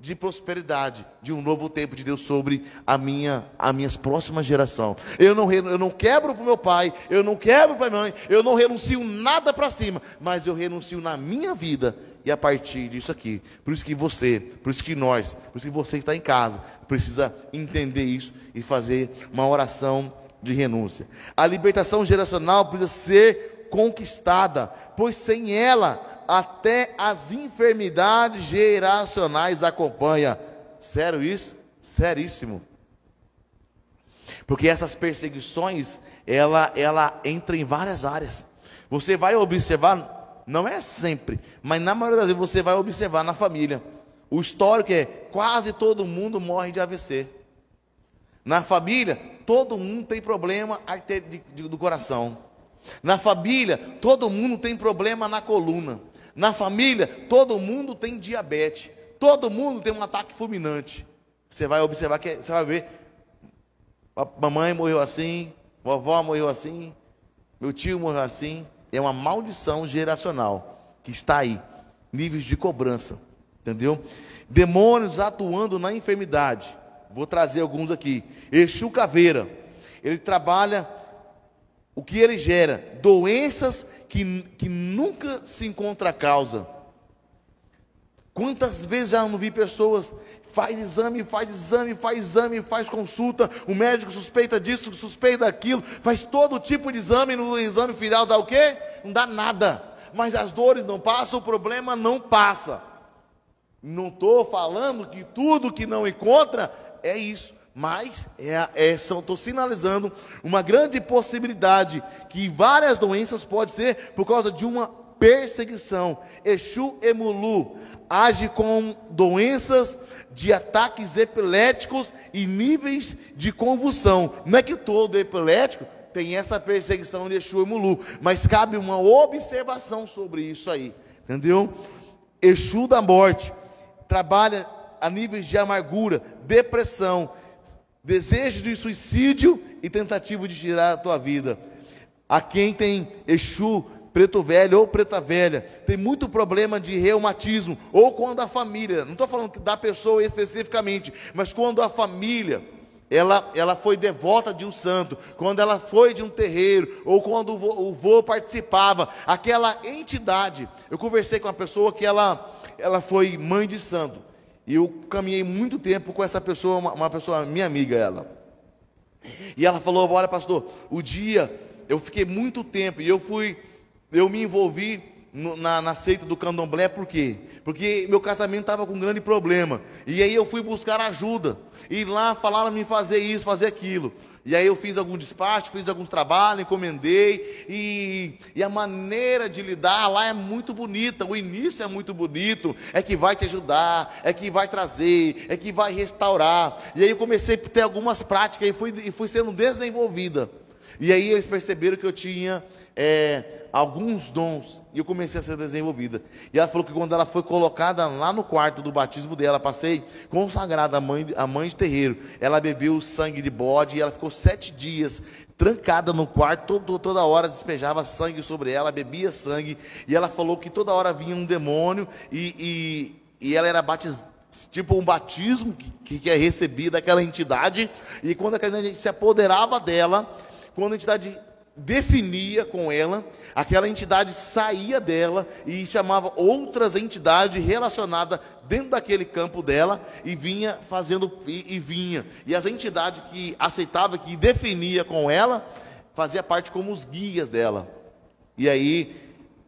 de prosperidade, de um novo tempo de Deus sobre a minhas próximas gerações. Eu não quebro para o meu pai, eu não quebro para a minha mãe, eu não renuncio nada para cima, mas eu renuncio na minha vida e a partir disso aqui. Por isso que você, por isso que nós, por isso que você que está em casa, precisa entender isso e fazer uma oração de renúncia. A libertação geracional precisa ser conquistada, pois sem ela até as enfermidades geracionais acompanham. Sério isso? Seríssimo. Porque essas perseguições, ela entra em várias áreas. Você vai observar, não é sempre, mas na maioria das vezes você vai observar na família. O histórico é, quase todo mundo morre de AVC. Na família, todo mundo tem problema do coração. Na família, todo mundo tem problema na coluna. Na família, todo mundo tem diabetes. Todo mundo tem um ataque fulminante. Você vai observar, você vai ver, a mamãe morreu assim, vovó morreu assim, meu tio morreu assim. É uma maldição geracional que está aí. Níveis de cobrança, entendeu? Demônios atuando na enfermidade. Vou trazer alguns aqui. Exu Caveira, ele trabalha, o que ele gera? Doenças que nunca se encontra a causa. Quantas vezes já não vi pessoas, faz exame, faz consulta, o médico suspeita disso, suspeita daquilo, faz todo tipo de exame, no exame final dá o quê? Não dá nada, mas as dores não passam, o problema não passa. Não estou falando que tudo que não encontra é isso, mas estou sinalizando uma grande possibilidade que várias doenças podem ser por causa de uma perseguição. Exu Emulu age com doenças de ataques epiléticos e níveis de convulsão. Não é que todo epilético tem essa perseguição de Exu Emulu, mas cabe uma observação sobre isso aí, entendeu? Exu da morte trabalha a níveis de amargura, depressão, desejo de suicídio e tentativa de tirar a tua vida. A quem tem Exu preto velho ou preta velha, tem muito problema de reumatismo, ou quando a família, não estou falando da pessoa especificamente, mas quando a família, ela foi devota de um santo, quando ela foi de um terreiro, ou quando o vô participava, aquela entidade. Eu conversei com uma pessoa que ela foi mãe de santo, e eu caminhei muito tempo com essa pessoa, uma pessoa, minha amiga ela, e ela falou, olha pastor, o dia, eu fiquei muito tempo, e eu me envolvi na seita do candomblé, por quê? Porque meu casamento estava com um grande problema, e aí eu fui buscar ajuda, e lá falaram me fazer isso, fazer aquilo, e aí eu fiz algum despacho, fiz alguns trabalhos, encomendei, e a maneira de lidar lá é muito bonita, o início é muito bonito, é que vai te ajudar, é que vai trazer, é que vai restaurar, e aí eu comecei a ter algumas práticas, e fui sendo desenvolvida, e aí eles perceberam que eu tinha alguns dons, e eu comecei a ser desenvolvida. E ela falou que quando ela foi colocada lá no quarto do batismo dela, passei consagrada a mãe de terreiro, ela bebeu sangue de bode, e ela ficou 7 dias trancada no quarto, toda hora despejava sangue sobre ela, bebia sangue, e ela falou que toda hora vinha um demônio, e ela era batizada, tipo um batismo que é recebido daquela entidade, e quando aquela entidade se apoderava dela, quando a entidade definia com ela, aquela entidade saía dela e chamava outras entidades relacionadas dentro daquele campo dela e vinha fazendo, e as entidades que aceitava, que definia com ela, fazia parte como os guias dela. E aí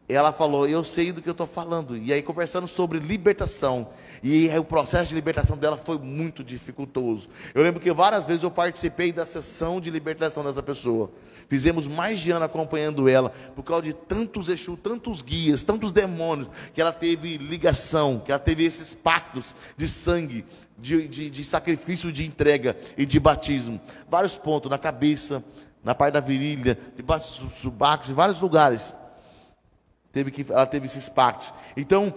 ela falou, eu sei do que eu estou falando. E aí conversando sobre libertação, e aí o processo de libertação dela foi muito dificultoso. Eu lembro que várias vezes eu participei da sessão de libertação dessa pessoa. Fizemos mais de ano acompanhando ela, por causa de tantos Exu, tantos guias, tantos demônios, que ela teve ligação, que ela teve esses pactos de sangue, de sacrifício, de entrega e de batismo. Vários pontos, na cabeça, na parte da virilha, debaixo dos subacos, em vários lugares. Ela teve esses pactos. Então,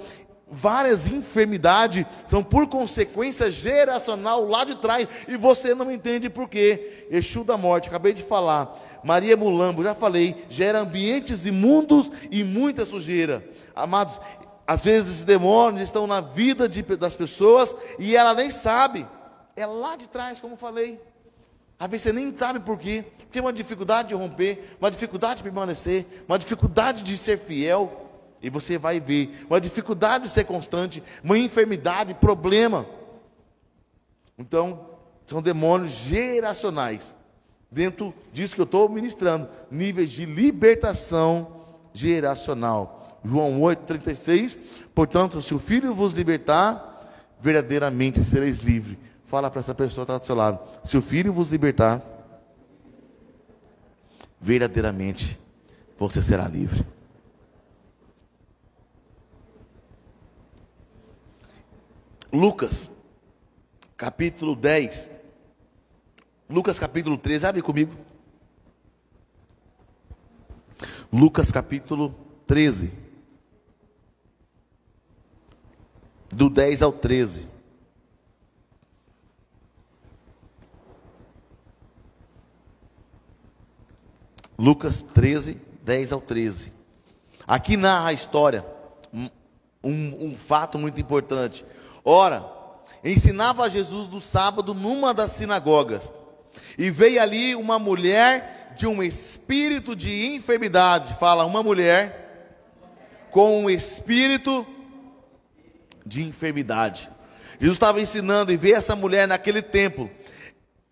várias enfermidades são por consequência geracional lá de trás, e você não entende por quê. Exu da morte, acabei de falar. Maria Mulambo, já falei, gera ambientes imundos e muita sujeira. Amados, às vezes esses demônios estão na vida das pessoas e ela nem sabe. É lá de trás, como falei. Às vezes você nem sabe por quê. Porque é uma dificuldade de romper, uma dificuldade de permanecer, uma dificuldade de ser fiel. E você vai ver uma dificuldade de ser constante, uma enfermidade, problema. Então, são demônios geracionais. Dentro disso que eu estou ministrando, níveis de libertação geracional. João 8,36, portanto, se o Filho vos libertar, verdadeiramente sereis livres. Fala para essa pessoa que está do seu lado. Se o Filho vos libertar, verdadeiramente você será livre. Lucas, capítulo 10. Lucas, capítulo 13. Abre comigo. Lucas, capítulo 13. Do 10 ao 13. Lucas 13, 10 ao 13. Aqui narra a história, um fato muito importante. Ora, ensinava Jesus no sábado numa das sinagogas, e veio ali uma mulher de um espírito de enfermidade. Fala, uma mulher com um espírito de enfermidade. Jesus estava ensinando, e veio essa mulher naquele templo.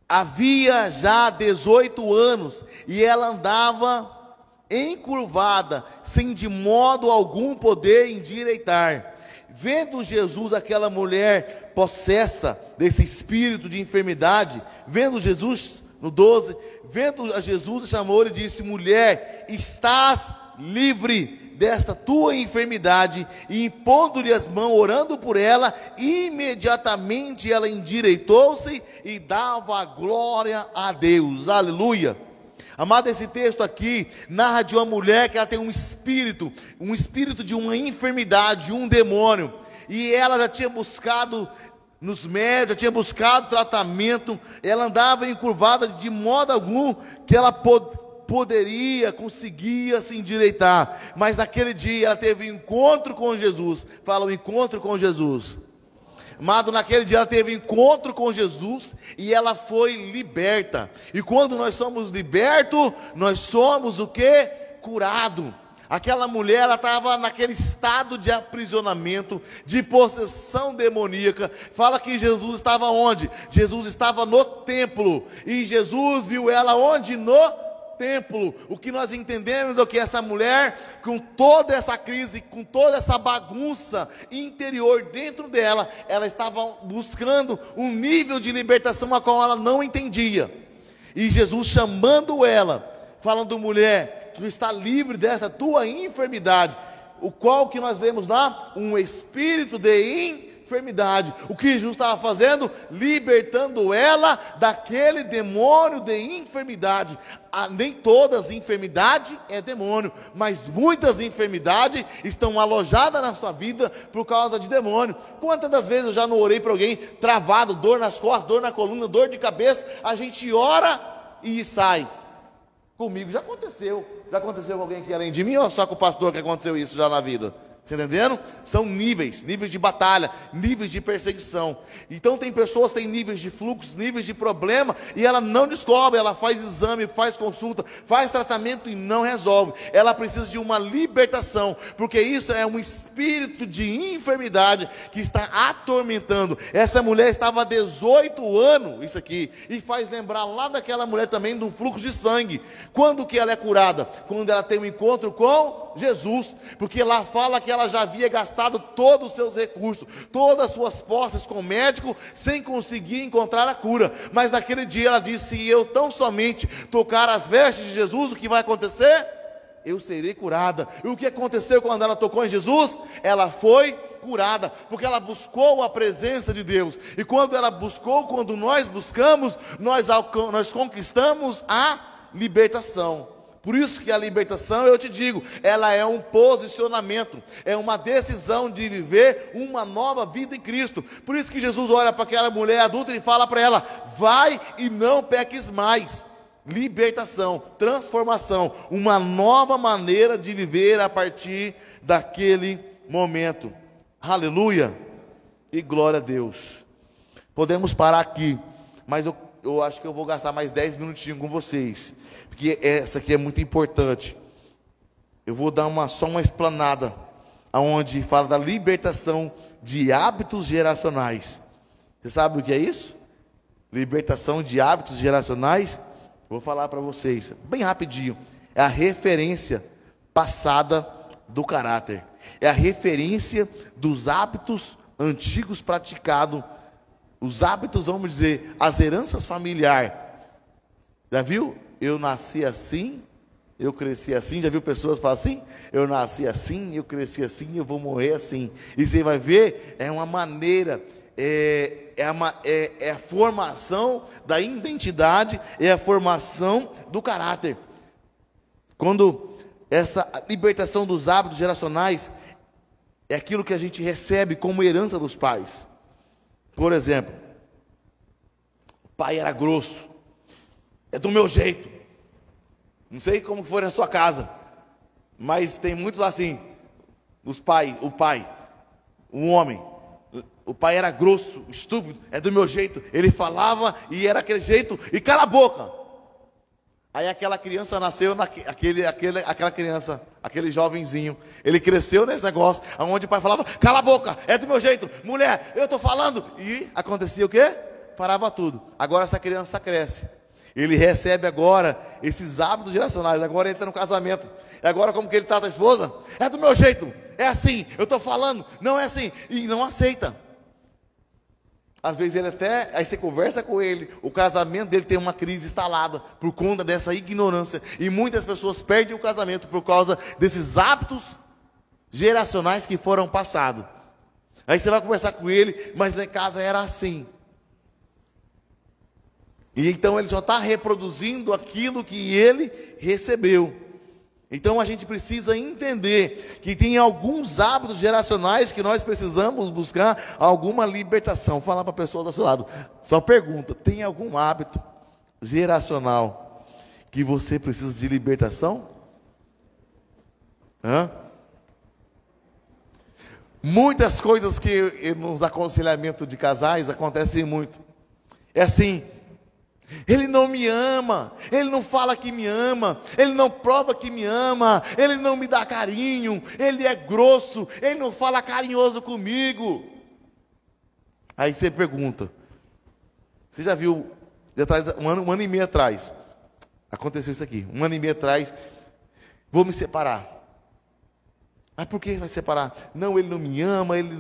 Havia já 18 anos, e ela andava encurvada, sem de modo algum poder endireitar. Vendo Jesus aquela mulher possessa desse espírito de enfermidade, vendo Jesus, no 12, vendo a Jesus, chamou-lhe e disse: mulher, estás livre desta tua enfermidade. E impondo-lhe as mãos, orando por ela, imediatamente ela endireitou-se e dava glória a Deus. Aleluia. Amado, esse texto aqui narra de uma mulher que ela tem um espírito de uma enfermidade, de um demônio, e ela já tinha buscado nos médicos, já tinha buscado tratamento, ela andava encurvada de modo algum que ela conseguia se endireitar, mas naquele dia ela teve um encontro com Jesus. Fala, um encontro com Jesus. Amado, naquele dia ela teve encontro com Jesus e ela foi liberta. E quando nós somos libertos, nós somos o quê? Curado. Aquela mulher, ela estava naquele estado de aprisionamento, de possessão demoníaca. Fala que Jesus estava onde? Jesus estava no templo. E Jesus viu ela onde? No templo. O que nós entendemos é que essa mulher, com toda essa crise, com toda essa bagunça interior dentro dela, ela estava buscando um nível de libertação a qual ela não entendia. E Jesus chamando ela, falando: mulher, tu está livre dessa tua enfermidade. O qual que nós vemos lá? Um espírito de enfermidade. O que Jesus estava fazendo? Libertando ela daquele demônio de enfermidade. Nem todas as enfermidades é demônio, mas muitas enfermidades estão alojadas na sua vida por causa de demônio. Quantas das vezes eu já não orei para alguém travado, dor nas costas, dor na coluna, dor de cabeça, a gente ora e sai. Comigo já aconteceu com alguém aqui além de mim, ou só com o pastor que aconteceu isso já na vida? Você entendendo? São níveis de batalha, níveis de perseguição. Então tem pessoas que têm níveis de fluxo, níveis de problema, e ela não descobre, ela faz exame, faz consulta, faz tratamento e não resolve. Ela precisa de uma libertação, porque isso é um espírito de enfermidade que está atormentando. Essa mulher estava há 18 anos, isso aqui, e faz lembrar lá daquela mulher também de um fluxo de sangue. Quando que ela é curada? Quando ela tem um encontro com Jesus, porque lá fala que ela já havia gastado todos os seus recursos, todas as suas posses com o médico, sem conseguir encontrar a cura. Mas naquele dia ela disse: se eu tão somente tocar as vestes de Jesus, o que vai acontecer? Eu serei curada. E o que aconteceu quando ela tocou em Jesus? Ela foi curada, porque ela buscou a presença de Deus. E quando ela buscou, quando nós buscamos, nós conquistamos a libertação. Por isso que a libertação, eu te digo, ela é um posicionamento, é uma decisão de viver uma nova vida em Cristo. Por isso que Jesus olha para aquela mulher adulta e fala para ela: vai e não peques mais. Libertação, transformação, uma nova maneira de viver a partir daquele momento. Aleluia e glória a Deus. Podemos parar aqui, mas eu acho que eu vou gastar mais 10 minutinhos com vocês, porque essa aqui é muito importante. Eu vou dar só uma explanada, onde fala da libertação de hábitos geracionais. Você sabe o que é isso? Libertação de hábitos geracionais. Vou falar para vocês, bem rapidinho. É a referência passada do caráter. É a referência dos hábitos antigos praticados. Os hábitos, vamos dizer, as heranças familiares. Já viu? Eu nasci assim, eu cresci assim. Já viu pessoas falar assim? Eu nasci assim, eu cresci assim, eu vou morrer assim. E você vai ver, é uma maneira... É a formação da identidade, é a formação do caráter. Quando essa libertação dos hábitos geracionais é aquilo que a gente recebe como herança dos pais. Por exemplo, o pai era grosso, é do meu jeito. Não sei como foi na sua casa, mas tem muitos assim, o homem. O pai era grosso, estúpido, é do meu jeito. Ele falava e era aquele jeito, e cala a boca. Aí aquela criança nasceu, aquela criança, aquele jovenzinho, ele cresceu nesse negócio, onde o pai falava: cala a boca, é do meu jeito, mulher, eu estou falando. E acontecia o quê? Parava tudo. Agora essa criança cresce, ele recebe agora esses hábitos geracionais, agora entra no casamento. E agora como que ele trata a esposa? É do meu jeito, é assim, eu estou falando, não é assim. E não aceita. Às vezes aí você conversa com ele, o casamento dele tem uma crise instalada por conta dessa ignorância. E muitas pessoas perdem o casamento por causa desses hábitos geracionais que foram passados. Aí você vai conversar com ele, mas lá em casa era assim. E então ele só está reproduzindo aquilo que ele recebeu. Então a gente precisa entender que tem alguns hábitos geracionais que nós precisamos buscar alguma libertação. Falar para a pessoa do seu lado, só pergunta: tem algum hábito geracional que você precisa de libertação? Muitas coisas que nos aconselhamentos de casais acontecem muito. É assim: ele não me ama, ele não fala que me ama, ele não prova que me ama, ele não me dá carinho, ele é grosso, ele não fala carinhoso comigo. Aí você pergunta, você já viu, um ano e meio atrás, aconteceu isso aqui, 1 ano e meio atrás, vou me separar. Mas por que vai separar? Não, ele não me ama, ele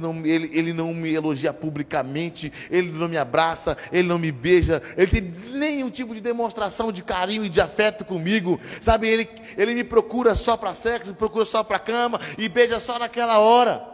não me elogia publicamente, ele não me abraça, ele não me beija, ele tem nenhum tipo de demonstração de carinho e de afeto comigo, sabe? Ele me procura só para sexo, me procura só para cama e beija só naquela hora.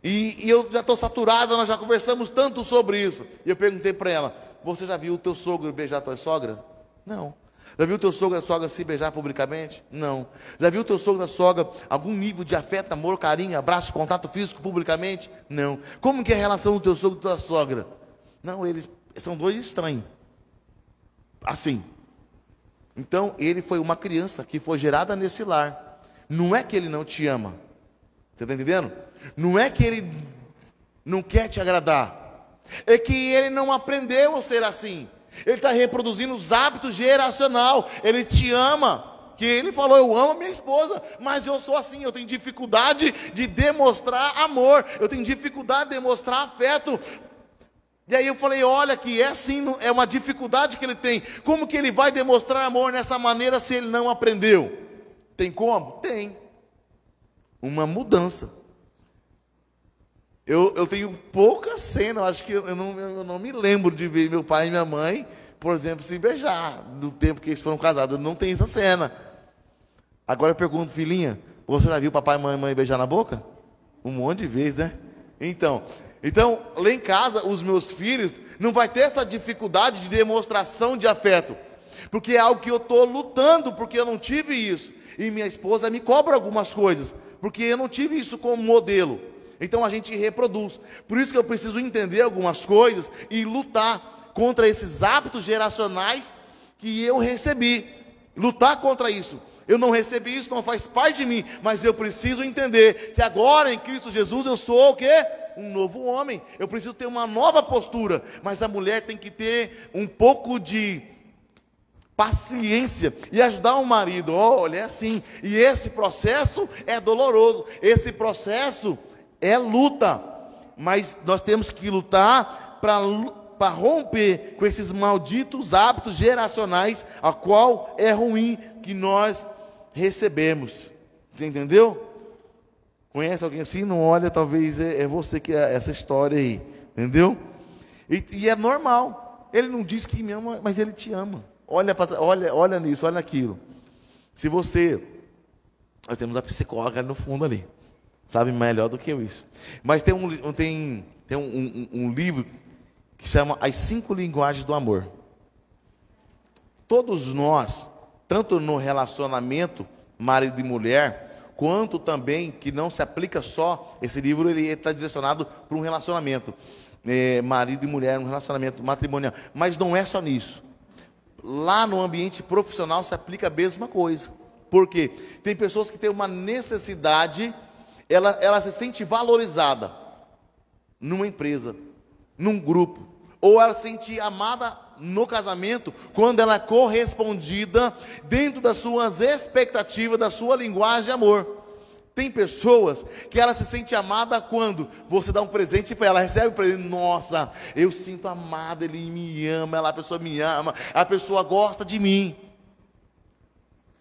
E eu já estou saturado, nós já conversamos tanto sobre isso. E eu perguntei para ela: você já viu o teu sogro beijar a tua sogra? Não. Já viu o teu sogro e a sogra se beijar publicamente? Não. Já viu o teu sogro e a sogra algum nível de afeto, amor, carinho, abraço, contato físico publicamente? Não. Como que é a relação do teu sogro e da tua sogra? Não, eles são dois estranhos. Assim. Então, ele foi uma criança que foi gerada nesse lar. Não é que ele não te ama. Você está entendendo? Não é que ele não quer te agradar. É que ele não aprendeu a ser assim. Ele está reproduzindo os hábitos geracional. Ele te ama. Que ele falou: eu amo a minha esposa, mas eu sou assim, eu tenho dificuldade de demonstrar amor, eu tenho dificuldade de demonstrar afeto. E aí eu falei: olha, que é assim, é uma dificuldade que ele tem. Como que ele vai demonstrar amor nessa maneira se ele não aprendeu? Tem como? Tem. Uma mudança. Eu tenho pouca cena, eu acho que eu não me lembro de ver meu pai e minha mãe, por exemplo, se beijar, do tempo que eles foram casados. Eu não tenho essa cena. Agora eu pergunto, filhinha, você já viu papai e mamãe beijar na boca? Um monte de vezes, né? Então, lá em casa, os meus filhos não vai ter essa dificuldade de demonstração de afeto, porque é algo que eu estou lutando, porque eu não tive isso. E minha esposa me cobra algumas coisas, porque eu não tive isso como modelo. Então a gente reproduz. Por isso que eu preciso entender algumas coisas e lutar contra esses hábitos geracionais que eu recebi. Lutar contra isso. Eu não recebi isso, não faz parte de mim, mas eu preciso entender que agora em Cristo Jesus eu sou o quê? Um novo homem. Eu preciso ter uma nova postura, mas a mulher tem que ter um pouco de paciência e ajudar o marido. Olha, é assim. E esse processo é doloroso. Esse processo é luta. Mas nós temos que lutar para romper com esses malditos hábitos geracionais, a qual é ruim que nós recebemos. Você entendeu? Conhece alguém assim? Não olha, talvez é você que é essa história aí. Entendeu? E é normal. Ele não diz que me ama, mas ele te ama. Olha nisso, olha naquilo. Se você... Nós temos a psicóloga ali no fundo ali. Sabe melhor do que eu isso. Mas tem um livro que chama As 5 Linguagens do Amor. Todos nós, tanto no relacionamento marido e mulher, quanto também, que não se aplica só, esse livro ele está direcionado para um relacionamento, marido e mulher, um relacionamento matrimonial. Mas não é só nisso. Lá no ambiente profissional se aplica a mesma coisa. Por quê? Tem pessoas que têm uma necessidade, ela se sente valorizada numa empresa, num grupo, ou ela se sente amada no casamento, quando ela é correspondida dentro das suas expectativas, da sua linguagem de amor. Tem pessoas que ela se sente amada quando você dá um presente para ela, recebe o presente, nossa, eu sinto amada, ele me ama, a pessoa me ama, a pessoa gosta de mim.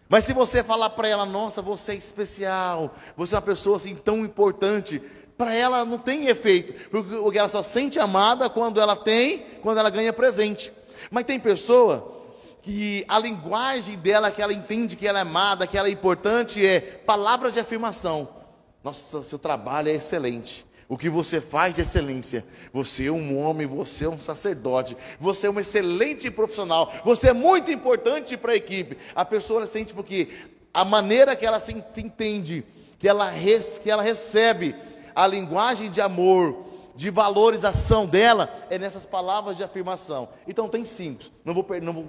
Mas se você falar para ela, nossa, você é especial, você é uma pessoa assim tão importante, para ela não tem efeito, porque ela só sente amada quando ela ganha presente. Mas tem pessoa que a linguagem dela, que ela entende que ela é amada, que ela é importante, é palavras de afirmação. Nossa, seu trabalho é excelente. O que você faz de excelência. Você é um homem, você é um sacerdote. Você é um excelente profissional. Você é muito importante para a equipe. A pessoa sente porque a maneira que ela se entende, que ela recebe a linguagem de amor, de valorização dela, é nessas palavras de afirmação. Então tem 5, não vou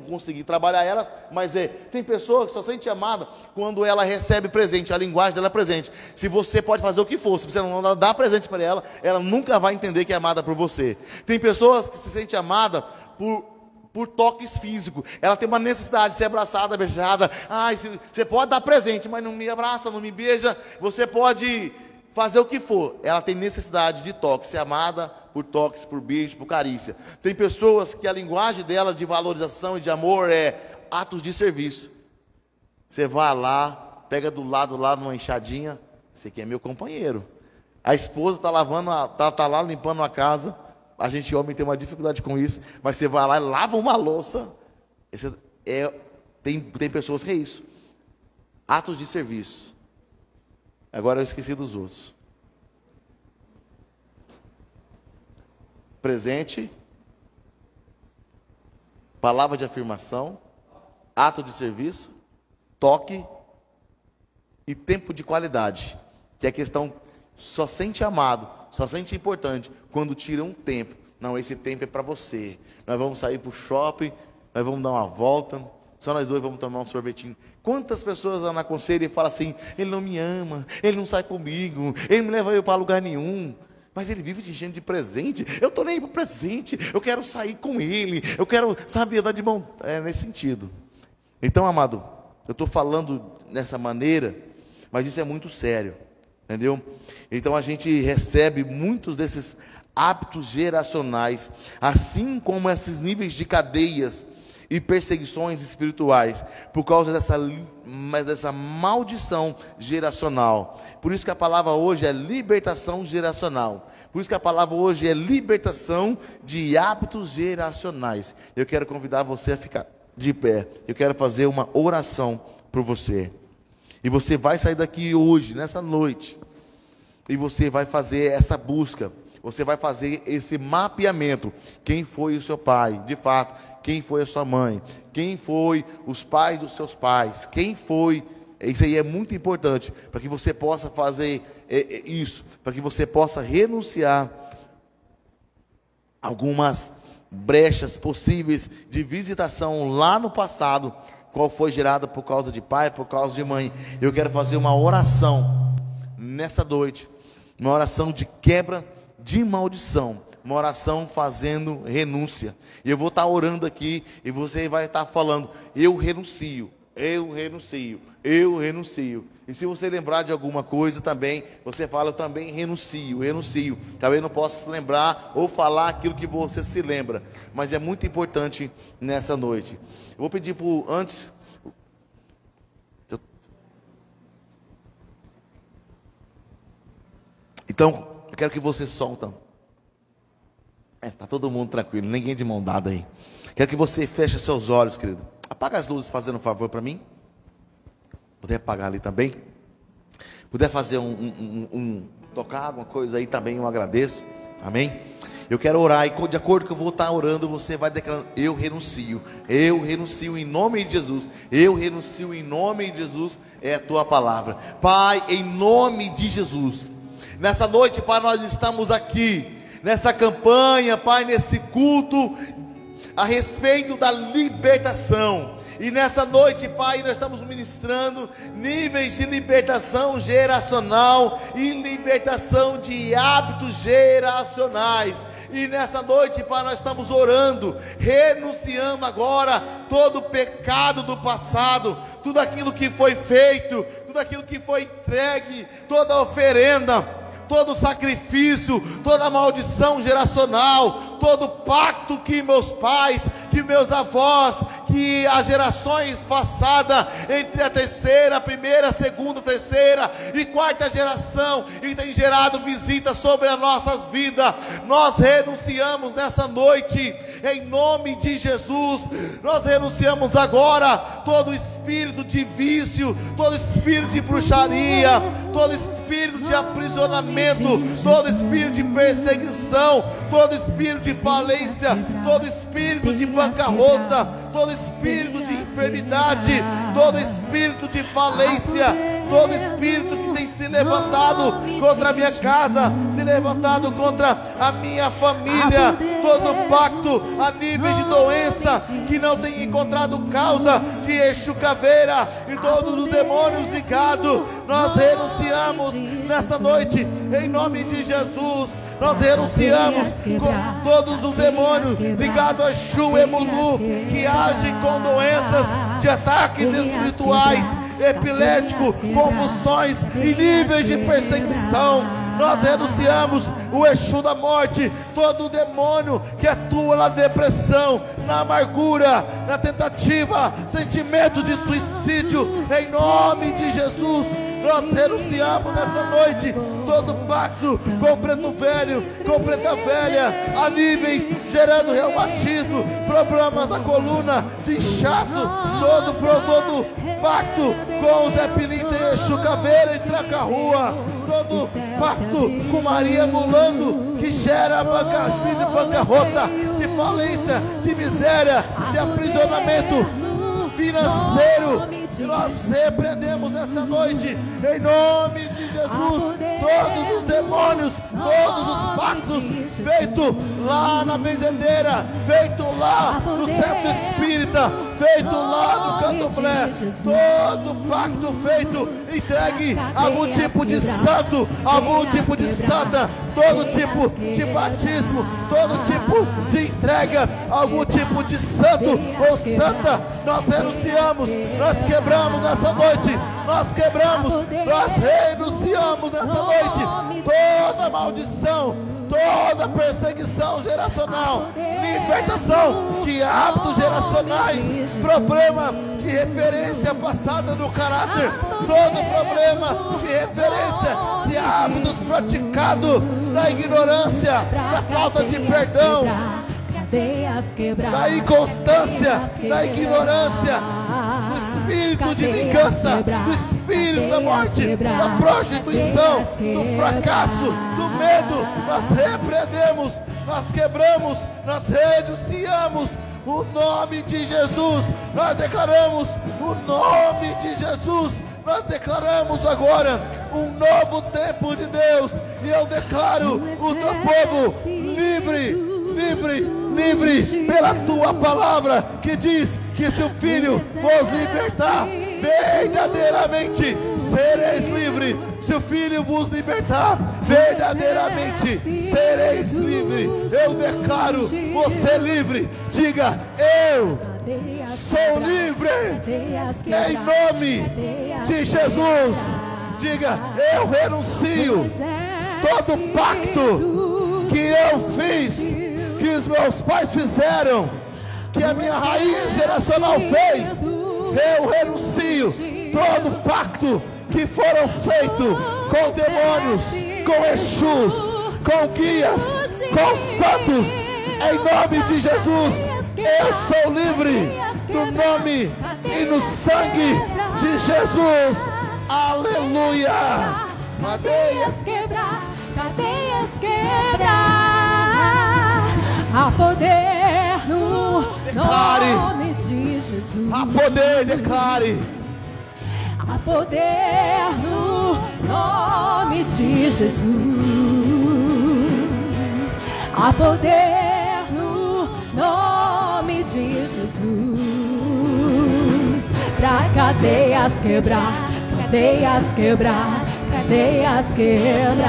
conseguir trabalhar elas, mas tem pessoa que só sente amada quando ela recebe presente, a linguagem dela é presente. Se você pode fazer o que for, se você não dá presente para ela, ela nunca vai entender que é amada por você. Tem pessoas que se sentem amada por toques físicos, ela tem uma necessidade de ser abraçada, beijada. Você pode dar presente, mas não me abraça, não me beija. Você pode fazer o que for, ela tem necessidade de toque, ser amada por toques, por beijo, por carícia. Tem pessoas que a linguagem dela de valorização e de amor é atos de serviço. Você vai lá, pega do lado lá numa enxadinha, você aqui é meu companheiro. A esposa está lavando, tá lá limpando a casa, a gente homem tem uma dificuldade com isso, mas você vai lá e lava uma louça. Tem pessoas que é isso, atos de serviço. Agora eu esqueci dos outros. Presente, palavra de afirmação, ato de serviço, toque e tempo de qualidade. Que é a questão, só sente amado, só sente importante quando tira um tempo. Não, esse tempo é para você. Nós vamos sair para o shopping, nós vamos dar uma volta, só nós dois vamos tomar um sorvetinho. Quantas pessoas na conselho e falam assim, ele não me ama, ele não sai comigo, ele não me leva eu para lugar nenhum, mas ele vive te enchendo de presente, eu estou nem para presente, eu quero sair com ele, eu quero, sabe, andar de mão, nesse sentido. Então, amado, eu estou falando dessa maneira, mas isso é muito sério, entendeu? Então a gente recebe muitos desses hábitos geracionais, assim como esses níveis de cadeias, e perseguições espirituais, por causa dessa maldição geracional. Por isso que a palavra hoje é libertação geracional. Por isso que a palavra hoje é libertação de hábitos geracionais. Eu quero convidar você a ficar de pé. Eu quero fazer uma oração por você. E você vai sair daqui hoje, nessa noite, e você vai fazer essa busca. Você vai fazer esse mapeamento. Quem foi o seu pai, de fato? Quem foi a sua mãe? Quem foi os pais dos seus pais? Quem foi? Isso aí é muito importante, para que você possa fazer isso, para que você possa renunciar algumas brechas possíveis de visitação lá no passado, qual foi gerada por causa de pai, por causa de mãe. Eu quero fazer uma oração nessa noite, uma oração de quebra de maldição, uma oração fazendo renúncia. E eu vou estar orando aqui, e você vai estar falando: eu renuncio, eu renuncio, eu renuncio. E se você lembrar de alguma coisa também, você fala: eu também renuncio, renuncio. Talvez não possa lembrar ou falar aquilo que você se lembra, mas é muito importante nessa noite. Eu vou pedir antes. Então, eu quero que você solta. Tá todo mundo tranquilo, ninguém de mão dada aí. Quero que você feche seus olhos, querido. Apaga as luzes, fazendo um favor para mim. Puder apagar ali também. Puder fazer tocar alguma coisa aí também, eu agradeço. Amém? Eu quero orar, e de acordo com eu vou estar orando, você vai declarando: eu renuncio em nome de Jesus, eu renuncio em nome de Jesus, é a tua palavra. Pai, em nome de Jesus, nessa noite, Pai, nós estamos aqui, nessa campanha, Pai, nesse culto, a respeito da libertação. E nessa noite, Pai, nós estamos ministrando níveis de libertação geracional e libertação de hábitos geracionais. E nessa noite, Pai, nós estamos orando, renunciando agora todo o pecado do passado, tudo aquilo que foi feito, tudo aquilo que foi entregue, toda oferenda, todo sacrifício, toda maldição geracional, todo pacto que meus pais, que meus avós, que as gerações passadas, entre a terceira, primeira, segunda, terceira e quarta geração, e tem gerado visita sobre as nossas vidas, nós renunciamos nessa noite, em nome de Jesus. Nós renunciamos agora todo espírito de vício, todo espírito de bruxaria, todo espírito de aprisionamento, todo espírito de perseguição, todo espírito de falência, todo espírito de bancarrota, todo espírito de enfermidade, todo espírito de falência, todo espírito que tem se levantado contra a minha casa, se levantado contra a minha família, todo pacto a nível de doença que não tem encontrado causa, de Exu Caveira e todos os demônios ligados, nós renunciamos nessa noite, em nome de Jesus. Nós renunciamos com todos os demônios ligados a Exu Emulu, que agem com doenças de ataques espirituais, epilético, convulsões e níveis de perseguição. Nós renunciamos o Exu da morte, todo o demônio que atua na depressão, na amargura, na tentativa, sentimento de suicídio, em nome de Jesus. Nós renunciamos nessa noite todo pacto com o preto velho, com preta velha, a níveis gerando reumatismo, problemas na coluna, de inchaço, todo pacto com o Zé Pilinta e Exu Caveira e Traca-Rua, todo pacto com Maria Mulando, que gera espírito de bancarrota, de falência, de miséria, de aprisionamento financeiro, nós repreendemos nessa noite, em nome de Jesus, todos os demônios, todos os pactos feitos lá na benzedeira, feitos lá no centro espírita, feito lá no candomblé, todo pacto feito, entregue algum tipo de santo, algum tipo de santa, todo tipo de batismo, todo tipo de entrega, algum tipo de santo ou santa, nós renunciamos, nós quebramos nessa noite, nós quebramos, nós renunciamos nessa noite, toda maldição, toda perseguição geracional, libertação de hábitos geracionais, problema de referência passada no caráter, todo problema de referência de hábitos praticados da ignorância, da falta de perdão, da inconstância, da ignorância, do espírito de vingança, do espírito da morte, da prostituição, do fracasso, do medo. Nós repreendemos, nós quebramos, nós renunciamos o nome de Jesus. Nós declaramos o nome de Jesus. Nós declaramos agora um novo tempo de Deus. E eu declaro o teu povo livre, livre, livre pela tua palavra, que diz que se o Filho vos libertar, verdadeiramente sereis livres. Se o Filho vos libertar, verdadeiramente sereis livres. Eu declaro você livre. Diga: eu sou livre em nome de Jesus. Diga: eu renuncio todo pacto que eu fiz, que os meus pais fizeram, que a minha raiz geracional fez. Eu renuncio todo pacto que foram feitos com demônios, com Exus, com guias, com santos. Em nome de Jesus, eu sou livre no nome e no sangue de Jesus. Aleluia. Cadeias quebrar, cadeias quebrar. Há poder no nome de Jesus. Há poder, declare. Há poder no nome de Jesus. Há poder no nome de Jesus. Pra cadeias quebrar, cadeias quebrar, cadeias quebrar,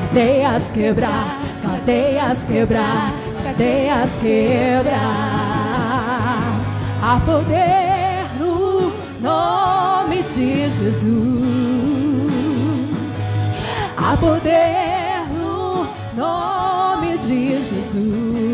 cadeias quebrar, cadeias quebrar, cadeias quebrar. Há poder no nome de Jesus. Há poder no nome de Jesus.